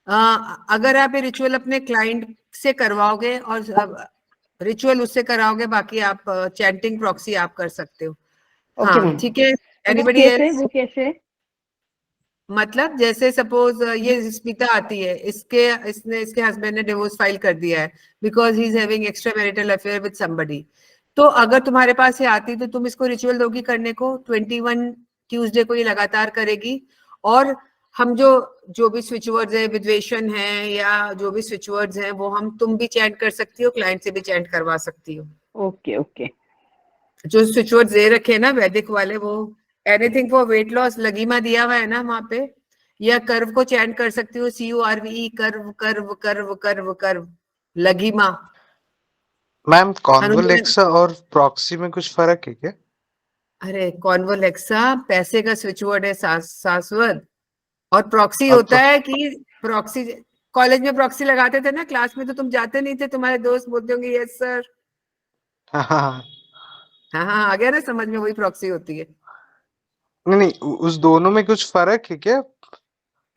Speaker 12: अगर आप ये रिचुअल अपने क्लाइंट से करवाओगे और रिचुअल उससे कराओगे, बाकी आप चैंटिंग प्रॉक्सी आप कर सकते हो।
Speaker 11: ओके
Speaker 12: हाँ
Speaker 11: मैम।
Speaker 12: ठीक है।
Speaker 8: वो
Speaker 12: एनीबडी
Speaker 8: कैसे,
Speaker 12: एल्स?
Speaker 8: वो कैसे?
Speaker 12: मतलब जैसे सपोज ये स्मिता आती है, इसके हस्बैंड ने डिवोर्स फाइल कर दिया है because he is having extra marital affair with somebody. तो अगर तुम्हारे पास ये आती तो तुम इसको रिचुअल दोगी करने को। 21 ट्यूसडे को ये लगातार करेगी, और हम जो भी स्विच वर्ड्स है, विद्वेषण है या जो भी स्विच वर्ड्स हैं, वो तुम भी चैंट कर सकती हो, क्लाइंट से भी चैंट करवा सकती हो।
Speaker 8: Okay okay.
Speaker 12: जो स्विच वर्ड्स दे रखे हैं ना वैदिक वाले, वो एनीथिंग फॉर वेट लॉस, लघिमा दिया हुआ है ना वहां पे, या कर्व को चैंट कर सकती हो, CURVE, curve curve curve curve curve, लघिमा।
Speaker 15: मैम कॉन्वोलेक्सा और प्रॉक्सी में कुछ फर्क है क्या?
Speaker 12: अरे कॉन्वोलेक्सा पैसे का स्विच वर्ड है, शाश्वत। और प्रॉक्सी होता है कि प्रॉक्सी, कॉलेज में प्रॉक्सी लगाते थे ना, क्लास में तो तुम जाते नहीं थे, तुम्हारे दोस्त बोलते होंगे यस सर।
Speaker 15: हाँ हाँ
Speaker 12: हाँ, आ गया ना समझ में, वही प्रॉक्सी होती है।
Speaker 15: नहीं, उस दोनों में कुछ फर्क है क्या?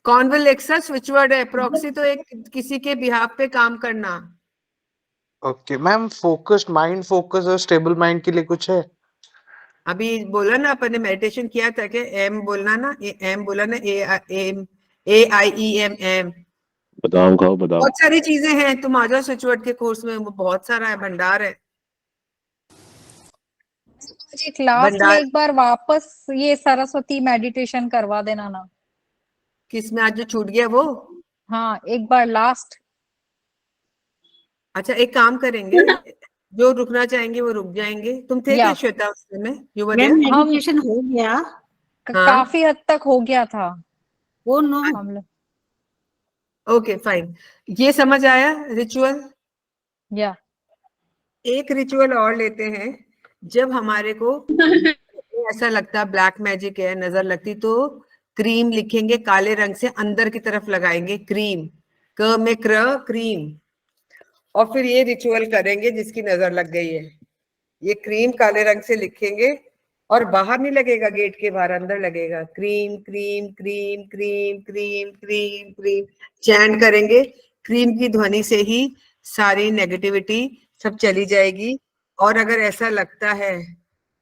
Speaker 12: कॉन्वोलेक्सा स्विच वर्ड है, प्रॉक्सी तो एक किसी के बिहाफ पे काम करना।
Speaker 15: Okay ma'am, focused mind, focus और स्टेबल माइंड के लिए कुछ है?
Speaker 12: अभी बोला ना अपन ने, मेडिटेशन किया था कि एम बोलना ना, एम बोला ना, AIEM।
Speaker 13: बादाम खाओ बादाम।
Speaker 12: बहुत सारी चीजें हैं, तुम आ जाओ स्विच वर्ड के कोर्स में, वो बहुत सारा है, भंडार है।
Speaker 5: मुझे क्लास में एक बार वापस ये सरस्वती मेडिटेशन करवा देना ना।
Speaker 12: किसमें आज जो छूट गया वो?
Speaker 5: हाँ, एक बार लास्ट।
Speaker 12: अच्छा एक काम करेंगे, जो रुकना चाहेंगे वो रुक जाएंगे। तुम थे क्या श्वेता उसमें?
Speaker 11: मैम मेडिटेशन हो गया,
Speaker 5: काफी हद तक हो गया था
Speaker 11: वो नो।
Speaker 5: हम लोग।
Speaker 12: ओके फाइन, ये समझ आया रिचुअल?
Speaker 5: या
Speaker 12: एक रिचुअल और लेते हैं, जब हमारे को ऐसा लगता ब्लैक मैजिक है, नजर लगती, तो क्रीम लिखेंगे काले रंग से, अंदर की तरफ लगाएंगे क्रीम, क में क्र, क्रीम। और फिर ये रिचुअल करेंगे जिसकी नजर लग गई है, ये क्रीम काले रंग से लिखेंगे, और बाहर नहीं लगेगा, गेट के बाहर, अंदर लगेगा। Cream cream cream cream cream cream cream, chant करेंगे। क्रीम की ध्वनि से ही सारी नेगेटिविटी सब चली जाएगी। और अगर ऐसा लगता है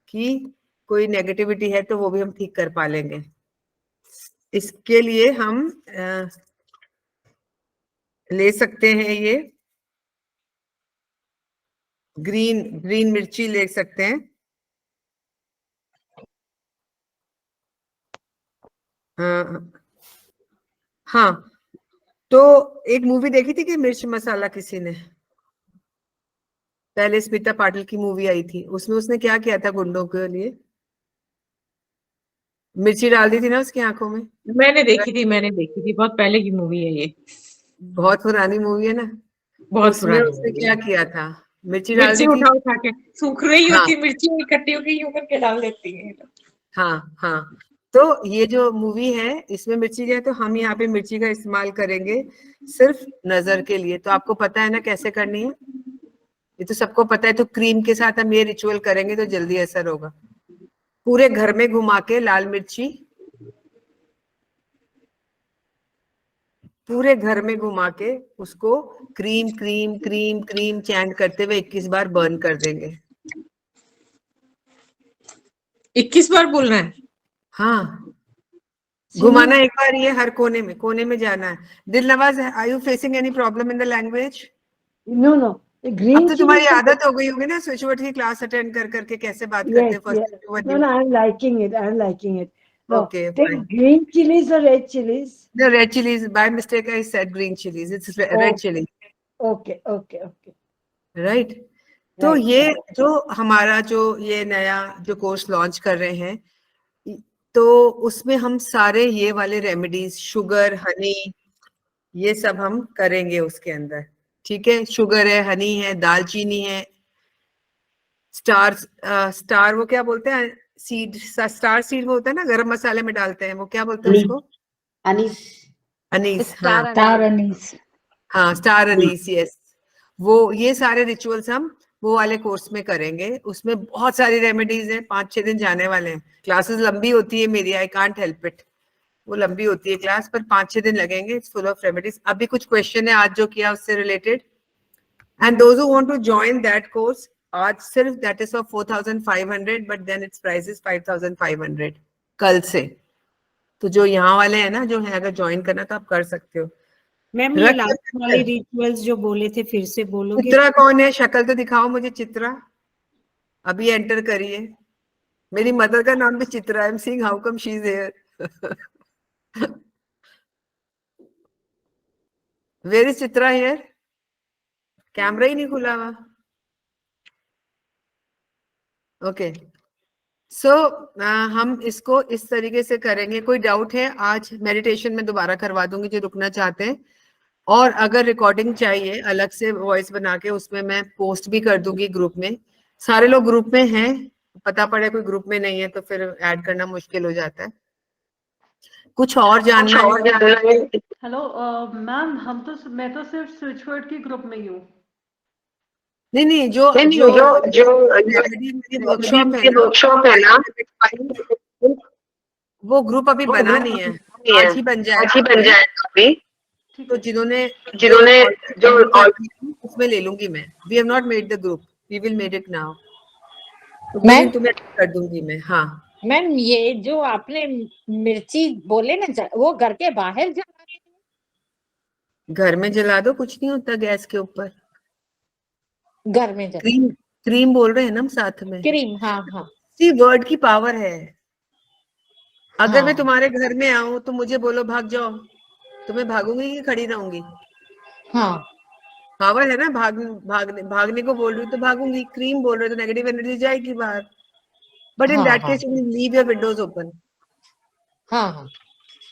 Speaker 12: कि कोई नेगेटिविटी है तो वो भी हम ठीक कर पा लेंगे। इसके लिए हम ले सकते हैं ये ग्रीन मिर्ची ले सकते हैं। हाँ, तो एक मूवी देखी थी कि मिर्च मसाला, किसी ने पहले स्मिता पाटिल की मूवी आई थी, उसमें उसने क्या किया था गुंडों के लिए? मिर्ची डाल दी थी ना उसकी आंखों में।
Speaker 2: मैंने देखी थी, बहुत पहले की मूवी है ये।
Speaker 12: बहुत पुरानी मूवी है ना।
Speaker 2: बहुत
Speaker 12: उसमें
Speaker 2: पुरानी
Speaker 12: उसने
Speaker 2: मूवी
Speaker 12: क्या
Speaker 2: है।
Speaker 12: किया था? मिर्ची डाल दी थी।
Speaker 2: उठा के सूख रही होती है मिर्ची, इकट्ठी होकर यूं करके डाल देती है।
Speaker 12: हाँ, तो ये जो मूवी है इसमें मिर्ची है, तो हम यहाँ पे मिर्ची का इस्तेमाल करेंगे सिर्फ नजर के लिए। तो आपको पता है ना कैसे करनी है, ये तो सबको पता है। तो क्रीम के साथ हम ये रिचुअल करेंगे तो जल्दी असर होगा। पूरे घर में घुमा के लाल मिर्ची, पूरे घर में घुमा के उसको cream cream cream cream chant करते हुए 21 बार बर्न कर देंगे।
Speaker 2: 21 बार बोलना है?
Speaker 12: हाँ, घुमाना एक बार, ये हर कोने में जाना है। Dil Nawaz, are you facing any problem in the language?
Speaker 11: No no, green.
Speaker 12: अब तो तुम्हारी आदत हो गई होगी ना स्विच वर्ड की क्लास अटेंड कर करके कैसे बात करते हैं first.
Speaker 11: No, I'm liking it. No,
Speaker 12: Okay,
Speaker 11: take
Speaker 12: fine.
Speaker 11: green chilies or red chilies?
Speaker 12: No, red chilies. By mistake, I said green chilies. It's red chili.
Speaker 11: Okay.
Speaker 12: Right. तो ये जो हमारा जो ये नया जो कोर्स लॉन्च कर रहे हैं, तो उसमें हम सारे ये वाले रेमेडीज, शुगर, हनी, ये सब हम करेंगे उसके अंदर। ठीक है, शुगर है, हनी है, दालचीनी है, स्टार वो क्या बोलते हैं, सीड, स्टार सीड वो होता है ना, गरम मसाले में डालते हैं, वो क्या बोलते हैं उसको? अनीस। हाँ, स्टार अनीस, यस। वो ये सारे रिचुअल्स हम वो वाले कोर्स में करेंगे। उसमें बहुत सारी रेमेडीज हैं, 5-6 दिन जाने वाले हैं। क्लासेस लंबी होती है मेरी, आई कांट हेल्प इट।
Speaker 1: वो लंबी होती है क्लास, पर 5-6 दिन लगेंगे. It's full of remedies. अभी कुछ क्वेश्चन है आज जो किया उससे related. And those who want to join that course, आज सिर्फ that is of 4500, but then its price is 5500 कल से. तो जो यहाँ वाले हैं ना, जो है, अगर ज्वाइन करना तो आप कर सकते हो.
Speaker 20: मैम ये लास्ट वाले रिचुअल्स जो बोले थे फिर से बोलोगे?
Speaker 1: चित्रा कौन है? शक्ल तो दिखाओ मुझे. चित्रा अभी एंटर करिए. मेरी मदर का नाम भी Chitra. I am seeing how come she is here. Where is Chitra here? Camera ही नहीं खुला हुआ. ओके, सो हम इसको इस तरीके से करेंगे. कोई डाउट है? आज मेडिटेशन में दोबारा करवा दूंगी जो रुकना चाहते हैं. और अगर रिकॉर्डिंग चाहिए अलग से वॉइस बना के, उसमें मैं पोस्ट भी कर दूंगी ग्रुप में. सारे लोग ग्रुप में हैं, पता पड़े कोई ग्रुप में नहीं है तो फिर ऐड करना मुश्किल हो जाता है. कुछ और जानना है?
Speaker 21: हेलो मैम, मैं तो सिर्फ स्विच वर्ड की ग्रुप में ही हूँ.
Speaker 1: नहीं, जो वर्कशॉप है ना, वो ग्रुप अभी बना नहीं है. आज ही बन जाएगा अभी. तो जिन्होंने जो उसमें ले लूंगी मैं. We have not made the group, we will made it now. मैं तुम्हें कर दूंगी मैं. हाँ
Speaker 22: मैम, ये जो आपने मिर्ची बोले ना, वो घर के बाहर जला रहे हैं?
Speaker 1: घर में जला दो, कुछ नहीं होता. गैस के ऊपर
Speaker 22: घर में जला.
Speaker 1: क्रीम बोल रहे हैं ना हम साथ में.
Speaker 22: क्रीम, हाँ हाँ.
Speaker 1: सी वर्ड की पावर है. अगर
Speaker 22: हाँ.
Speaker 1: मैं तुम्हारे घर में आऊं तो मुझे बोलो भाग जाओ, तो मैं भागूंगी कि खड़ी रहूंगी?
Speaker 22: हाँ,
Speaker 1: पावर है ना. भागने को बोल रही हूँ तो भागूंगी. क्रीम बोल रहे हो तो नेगेटिव एनर्जी जाएगी बाहर. But in that case you leave your Windows open.
Speaker 22: हाँ हाँ,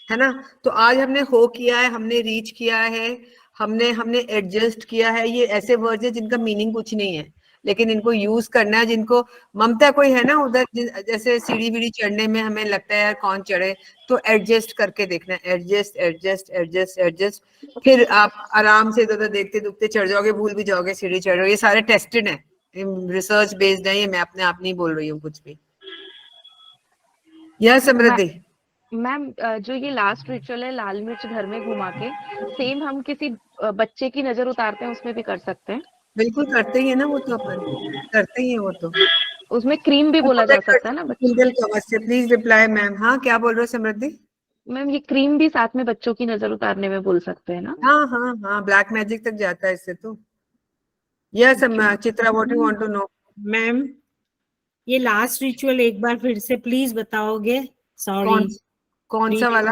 Speaker 1: है ना. तो आज हमने हो किया है, हमने रीच किया है, हमने एडजस्ट किया है. ये ऐसे वर्ड्स है जिनका मीनिंग कुछ नहीं है, लेकिन इनको यूज करना है. जिनको ममता कोई है ना उधर, जैसे सीढ़ी बीढ़ी चढ़ने में हमें लगता है यार कौन चढ़े, तो एडजस्ट करके देखना है. Adjust adjust adjust adjust. फिर आप आराम से इधर देखते दुखते चढ़ जाओगे, भूल भी जाओगे सीढ़ी चढ़ रहे हो. ये सारे टेस्टेड है, रिसर्च बेस्ड है. ये मैं अपने आप नहीं बोल रही हूँ कुछ भी. यह समृद्धि
Speaker 16: मैम, जो ये लास्ट रिचुअल है लाल मिर्च घर में घुमा के, सेम हम किसी बच्चे की नजर उतारते हैं उसमें भी कर सकते हैं?
Speaker 1: बिल्कुल करते ही है ना, वो तो अपन करते ही है. वो तो
Speaker 16: उसमें क्रीम भी बोला जा सकता है ना बच्चे?
Speaker 1: Please reply ma'am. हाँ, क्या बोल रहे हो समृद्धि?
Speaker 16: मैम, ये क्रीम भी साथ में बच्चों की नजर उतारने में बोल सकते हैं ना?
Speaker 1: हाँ हाँ हाँ, ब्लैक मैजिक तक जाता है इससे तो. Yes Chitra, what you want to know?
Speaker 20: Ma'am, ये लास्ट रिचुअल एक बार फिर से प्लीज बताओगे? सॉरी.
Speaker 1: कौन सा वाला?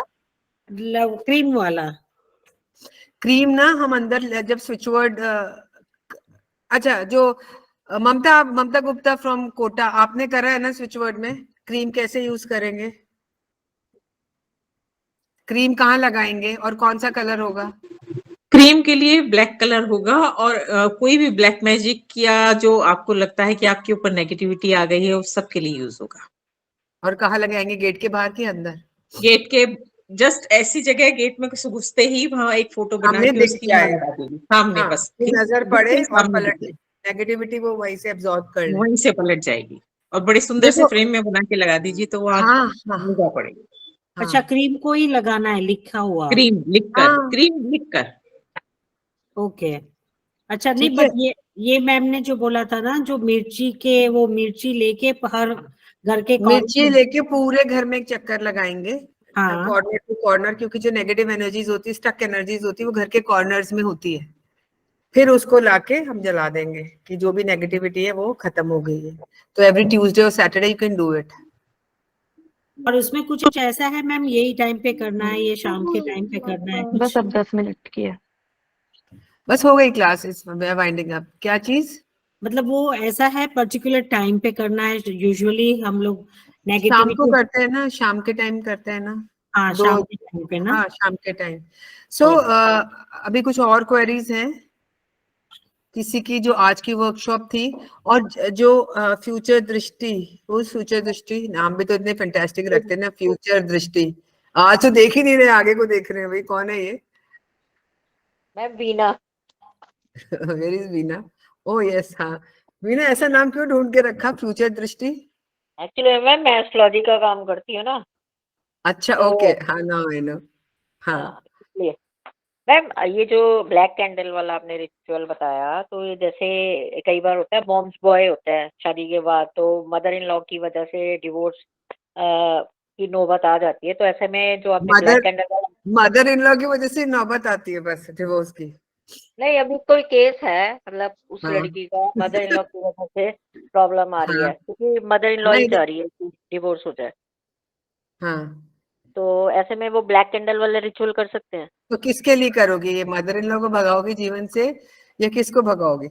Speaker 20: क्रीम वाला.
Speaker 1: क्रीम ना, हम अंदर जब स्विच वर्ड, अच्छा, जो ममता गुप्ता फ्रॉम कोटा, आपने करा है ना स्विच वर्ड में. क्रीम कैसे यूज करेंगे? क्रीम कहाँ लगाएंगे और कौन सा कलर होगा?
Speaker 2: क्रीम के लिए ब्लैक कलर होगा. और कोई भी ब्लैक मैजिक या जो आपको लगता है कि आपके ऊपर नेगेटिविटी आ गई है, उस सब के लिए यूज होगा.
Speaker 1: और कहाँ लगाएंगे? गेट के बाहर के अंदर?
Speaker 2: गेट के जस्ट ऐसी जगह, गेट में घुसते ही वहां एक फोटो बना के उसकी लगा देंगे सामने.
Speaker 1: हाँ,
Speaker 2: बस
Speaker 1: नजर पड़े और पलट, नेगेटिविटी वो वहीं से एब्जॉर्ब कर ले,
Speaker 2: वहीं से पलट जाएगी. और बड़े सुंदर से फ्रेम में बना के लगा दीजिए तो वो लगा पड़ेगी.
Speaker 20: अच्छा, क्रीम को ही लगाना है लिखा हुआ?
Speaker 2: क्रीम लिखकर.
Speaker 20: ओके. अच्छा, नहीं बट ये मैम ने जो बोला था ना, जो वो मिर्ची लेके हर घर के
Speaker 1: मिर्ची लेके पूरे घर में एक चक्कर लगाएंगे.
Speaker 20: हाँ.
Speaker 1: कॉर्नर टू कॉर्नर, क्योंकि जो नेगेटिव एनर्जीज होती है, स्टक एनर्जीज होती है, वो घर के कॉर्नर्स में होती है. फिर उसको लाके हम जला देंगे कि जो भी नेगेटिविटी है वो खत्म हो गई है. तो एवरी ट्यूसडे और Saturday you can do it.
Speaker 20: और उसमें कुछ ऐसा है मैम, यही टाइम पे करना है, ये शाम के टाइम पे करना है?
Speaker 16: बस अब 10 मिनट की है.
Speaker 1: बस हो गई क्लास, इसमें वाइंडिंग अप. क्या चीज?
Speaker 20: मतलब वो ऐसा है पर्टिकुलर टाइम पे करना है? यूजुअली हम लोग नेगेटिविटी
Speaker 1: शाम को करते हैं ना, शाम के टाइम करते हैं ना.
Speaker 20: हाँ, शाम के टाइम पे ना.
Speaker 1: हाँ, शाम के टाइम. सो अभी कुछ और क्वेरीज हैं किसी की जो आज की वर्कशॉप थी? और जो फ्यूचर दृष्टि, वो फ्यूचर दृष्टि नाम भी तो इतने फैंटास्टिक रखते हैं ना, फ्यूचर दृष्टि. आज तो देख ही नहीं रहे, आगे को देख रहे हैं. भाई कौन है ये?
Speaker 22: मैं Veena.
Speaker 1: Where is Veena? Oh yes, हाँ वीना. ऐसा नाम क्यों ढूंढ के रखा, फ्यूचर दृष्टि?
Speaker 22: एक्चुअली मैं एस्ट्रोलॉजी का काम करती हूँ ना.
Speaker 1: अच्छा,
Speaker 3: तो
Speaker 1: ओके, हाँ, नाउ आई नो। हाँ,
Speaker 3: इसलिए मैम ये जो ब्लैक कैंडल वाला आपने रिचुअल बताया, तो ये जैसे कई बार होता है मॉम्स बॉय होता है शादी के बाद, तो मदर इन लॉ की वजह से डिवोर्स की नौबत आ जाती है, तो ऐसे में जो आपने ब्लैक कैंडल वाला,
Speaker 1: मदर इन लॉ की वजह से नौबत आती है बस डिवोर्स की।
Speaker 3: नहीं अभी कोई केस है, मतलब उस
Speaker 1: हाँ।
Speaker 3: लड़की का मदर इन लॉ की वजह से प्रॉब्लम आ रही
Speaker 1: हाँ,
Speaker 3: है, क्योंकि मदर इन लॉ ही
Speaker 1: नहीं,
Speaker 3: चाह रही है कि डिवोर्स हो जाए,
Speaker 1: हाँ,
Speaker 3: तो ऐसे में वो ब्लैक कैंडल वाले रिचुअल कर सकते हैं?
Speaker 1: तो किसके लिए करोगे ये? मदर इन लॉ को भगाओगे जीवन से या किसको भगाओगे?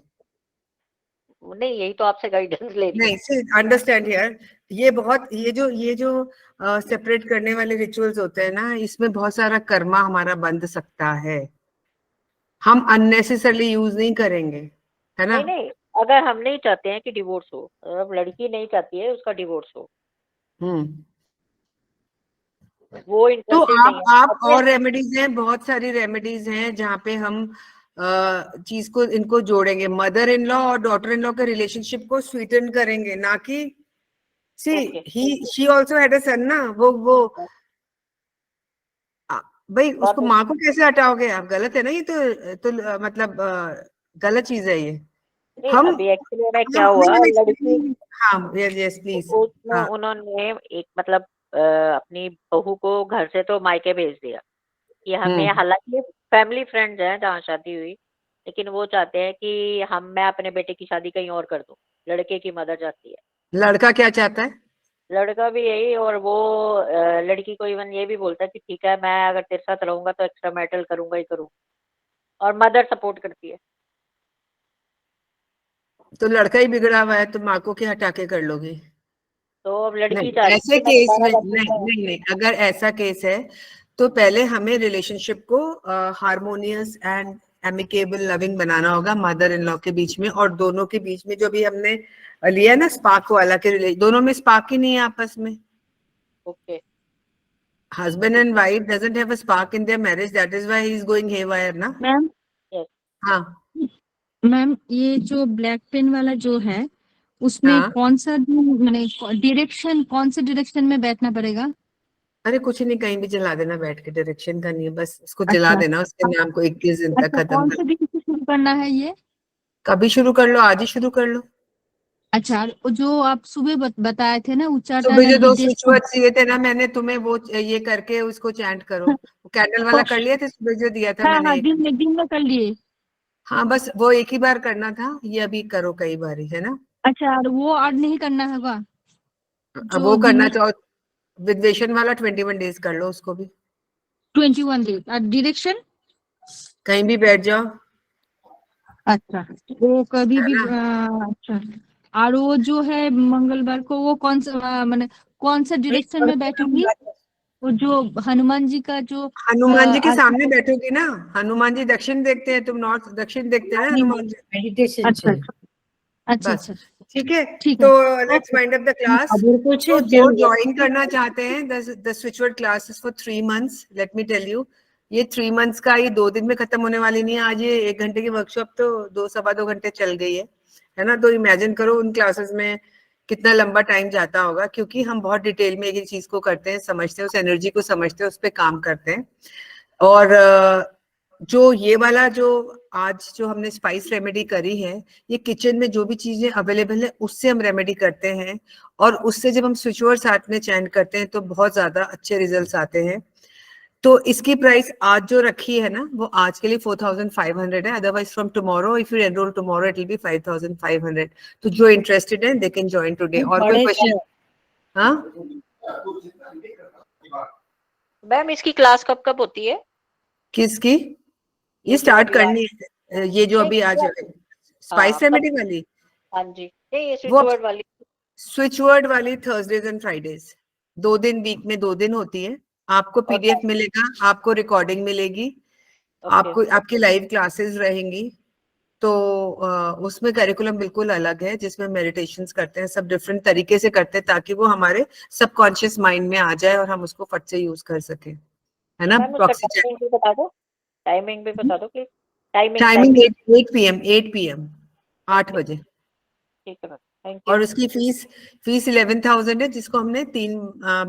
Speaker 3: नहीं यही तो आपसे गाइडेंस ले रही
Speaker 1: नहीं, से अंडरस्टैंड हियर, ये जो सेपरेट करने वाले रिचुअल्स होते हैं ना, इसमें बहुत सारा कर्मा हमारा बंध सकता है, हम अननेसेसरली यूज नहीं करेंगे, है ना?
Speaker 3: नहीं नहीं, अगर हम नहीं चाहते हैं कि डिवोर्स हो, अब लड़की नहीं चाहती है उसका डिवोर्स हो, वो
Speaker 1: तो
Speaker 3: इंटरेस्टेड नहीं है,
Speaker 1: आप
Speaker 3: अपने
Speaker 1: और रेमेडीज हैं, बहुत सारी रेमेडीज हैं जहाँ पे हम चीज को इनको जोड़ेंगे, मदर इन लॉ और डॉटर इन लॉ के रिलेशनशिप को स्वीटन करेंगे, ना कि शी ऑल्सो हैड अ सन ना, वो भाई उसको माँ को कैसे हटाओगे आप? गलत है ना ये, तो मतलब गलत चीज है ये।
Speaker 3: नहीं,
Speaker 1: हम
Speaker 3: अभी एक्चुअली में क्या हुआ, लड़की
Speaker 1: हाँ, यस प्लीज।
Speaker 3: उसमें
Speaker 1: हाँ,
Speaker 3: उन्होंने एक मतलब अपनी बहू को घर से तो मायके भेज दिया कि हमें, हालांकि फैमिली फ्रेंड्स हैं जहाँ शादी हुई, लेकिन वो चाहते हैं कि मैं अपने बेटे की शादी कहीं और कर दूं, लड़के की मदर चाहती है।
Speaker 1: लड़का क्या चाहता है?
Speaker 3: लड़का भी यही, और वो लड़की को इवन ये भी बोलता है कि ठीक है, मैं अगर तेरे साथ रहूंगा तो एक्स्ट्रा मैरिटल करूंगा ही करूंगा, और मदर सपोर्ट करती है।
Speaker 1: तो लड़का ही बिगड़ा हुआ है, तो माँ को क्या हटा के कर लोगे?
Speaker 3: तो अब लड़की
Speaker 1: नहीं,
Speaker 3: चाह रही
Speaker 1: ऐसे
Speaker 3: है मैं
Speaker 1: केस में
Speaker 3: दोबारा
Speaker 1: नहीं, अगर ऐसा केस है तो पहले हमें रिलेशनशिप को हार्मोनियस एंड एमिकेबल लविंग बनाना होगा मदर इन लॉ के बीच में, और दोनों के बीच में जो भी हमने लिया ना स्पार्क वाला के, दोनों में स्पार्क ही नहीं है आपस में।
Speaker 3: Okay,
Speaker 1: husband and wife doesn't have a spark in their marriage, that is why he is going haywire ना।
Speaker 17: मैम
Speaker 1: हाँ,
Speaker 17: मैम ये जो ब्लैक पेन वाला जो है उसमें
Speaker 1: हाँ,
Speaker 17: कौन सा मैंने डायरेक्शन, कौन से डायरेक्शन में बैठना पड़ेगा?
Speaker 1: अरे कुछ नहीं, कहीं भी जला देना बैठ के, डायरेक्शन का नहीं है, बस उसको जला
Speaker 17: अच्छा
Speaker 1: देना, उसके नाम को 21 दिन तक
Speaker 17: अच्छा,
Speaker 1: खत्म
Speaker 17: कौन
Speaker 1: कर।
Speaker 17: से दिन से शुरू करना है ये?
Speaker 1: कभी शुरू कर लो, आज ही शुरू कर लो।
Speaker 17: अच्छा, और जो आप सुबह बताए थे ना,
Speaker 1: सुबह
Speaker 17: उच्चाटन
Speaker 1: जो 2
Speaker 17: विदेश,
Speaker 1: स्विच वर्ड्स दिए थे ना मैंने तुम्हें, वो ये करके उसको चैंट करो। वो कैंडल वाला कर लिया था सुबह जो दिया था
Speaker 17: हाँ
Speaker 1: मैंने
Speaker 17: हाँ,
Speaker 1: एक।
Speaker 17: दिन में कर लिए।
Speaker 1: हाँ, बस वो एक ही बार करना था, ये अभी करो कई बारी, है ना?
Speaker 17: अच्छा, और वो और नहीं करना होगा
Speaker 1: अब
Speaker 17: जो
Speaker 1: वो
Speaker 17: दिन
Speaker 1: करना
Speaker 17: में?
Speaker 1: चाहो विद्वेषण वाला 21 डेज कर लो उसको भी।
Speaker 17: 21 डेज। और डायरेक्शन?
Speaker 1: कहीं भी बैठ जाओ।
Speaker 17: अच्छा, वो कभी
Speaker 1: है
Speaker 17: भी
Speaker 1: ना?
Speaker 17: अच्छा, और वो जो है मंगलवार को वो कौन सा मैंने कौन सा डायरेक्शन में बैठूंगी? वो जो हनुमान जी का जो
Speaker 1: हनुमान जी के सामने बैठोगी ना, हनुमान जी दक्षिण देखते हैं, तुम नॉर्थ दक्षिण देखते हैं ना हनुमान जी।
Speaker 20: मेडिटेशन
Speaker 17: अच्छा
Speaker 20: चाहिए।
Speaker 17: अच्छा
Speaker 1: बस,
Speaker 17: अच्छा,
Speaker 1: ठीक है।
Speaker 17: ठीक
Speaker 1: तो
Speaker 17: है,
Speaker 1: let's wind up the class.
Speaker 20: अगर कुछ
Speaker 1: तो जो ज्वाइन करना चाहते हैं, the switchword classes for 3 months, let me tell you, ये 3 months का, ये 2 दिन में खत्म होने वाली नहीं है। आज ये 1 घंटे की वर्कशॉप तो 2 सवा 2 घंटे चल गई है ना? तो इमेजिन करो उन क्लासेस में कितना लंबा टाइम जाता होगा, क्योंकि हम बहुत डिटेल में एक चीज को करते हैं, समझते हैं, उस एनर्जी को समझते हैं, उस पर काम करते हैं। और जो ये वाला जो आज जो हमने स्पाइस रेमेडी करी है, ये किचन में जो भी चीजें अवेलेबल है उससे हम रेमेडी करते हैं, और उससे जब हम स्विच वर्ड साथ में चैंट करते हैं तो बहुत ज्यादा अच्छे रिजल्ट्स आते हैं। तो इसकी प्राइस आज जो रखी है ना, वो आज के लिए 4500 है, otherwise from tomorrow if you enrol tomorrow it will be 5500। तो जो इंटरेस्टेड है दे कैन जॉइन टुडे। और कोई क्वेश्चन? हाँ
Speaker 3: मैम, इसकी क्लास कब कब होती है?
Speaker 1: किसकी? ये स्टार्ट करनी है, ये जो अभी आज स्पाइस रेमेडी वाली।
Speaker 3: हाँ जी, नहीं ये
Speaker 1: वो
Speaker 3: स्विच वर्ड वाली।
Speaker 1: स्विच वर्ड वाली थर्सडेज एंड फ्राइडेज, 2 दिन वीक में 2 दिन होती है। आपको पीडीएफ मिलेगा, आपको रिकॉर्डिंग मिलेगी, आपको आपकी लाइव क्लासेस रहेंगी। तो उसमें करिकुलम बिल्कुल अलग है, जिसमें मेडिटेशंस करते हैं, सब डिफरेंट तरीके से करते हैं, ताकि वो हमारे सबकॉन्शियस माइंड में आ जाए और हम उसको फट से यूज कर सके, है ना? प्रॉक्सी
Speaker 3: टाइमिंग भी बता दो, टाइमिंग भी बता दो प्लीज।
Speaker 1: टाइमिंग 8 PM 8 PM 8 बजे।
Speaker 3: ठीक है। Thank you.
Speaker 12: और उसकी फीस 11,000 है, जिसको हमने 3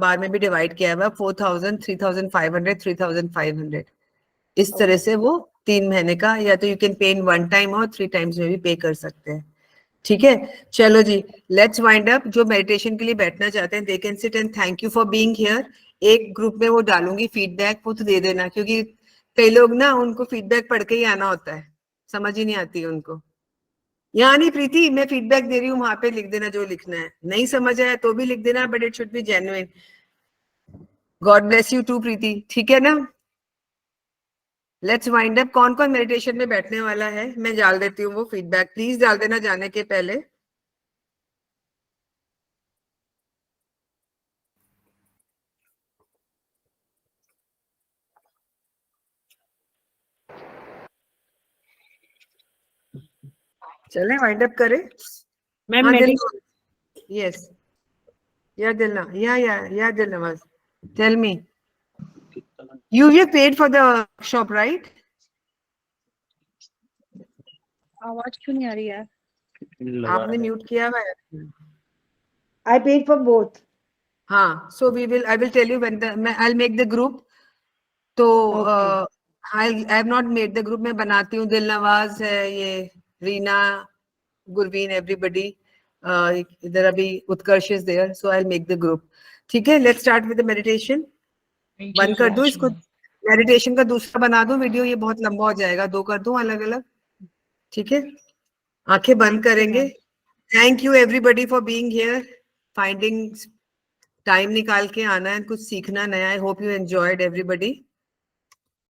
Speaker 12: बार में भी डिवाइड किया हुआ, 4,000, 3,500, 3,500। इस तरह से वो 3 महीने का, या तो you can pay in 1 time और 3 टाइम्स में भी पे कर सकते हैं। ठीक है, चलो जी, लेट्स वाइंड अप। जो मेडिटेशन के लिए बैठना चाहते हैं they can sit, and thank you for being here. एक ग्रुप में वो डालूंगी फीडबैक, वो तो दे देना, क्योंकि कई लोग ना उनको फीडबैक पढ़ के ही आना होता है, समझ ही नहीं आती है उनको। यहाँ नहीं प्रीति, मैं फीडबैक दे रही हूँ, वहां पे लिख देना जो लिखना है, नहीं समझ आया तो भी लिख देना, but it should be genuine. God bless you too Preeti, ठीक है ना। Let's wind up. कौन कौन मेडिटेशन में बैठने वाला है, मैं डाल देती हूँ वो फीडबैक, प्लीज डाल देना जाने के पहले। चलें वाइंड अप करें।
Speaker 20: मैम
Speaker 12: यस, या Dilnawaz, tell me, you have paid for the shop, right?
Speaker 5: आवाज क्यों नहीं आ रही यार?
Speaker 12: आपने म्यूट किया हुआ है।
Speaker 11: I paid for both.
Speaker 12: हाँ, so I will tell you when I'll make the group. तो I have not made the group, मैं बनाती हूँ। दिलनवाज है, ये रीना, गुरवीन, everybody, इधर अभी उत्कर्ष is there, so I'll make the group. ठीक है, let's start with the meditation. बंद कर दूं इसको, मेडिटेशन का दूसरा बना दूं वीडियो, ये बहुत लंबा हो जाएगा, 2 कर दूं अलग अलग। ठीक है, आंखें बंद करेंगे। Thank you everybody for being here, finding time निकाल के आना है, कुछ सीखना नया। I hope you enjoyed everybody.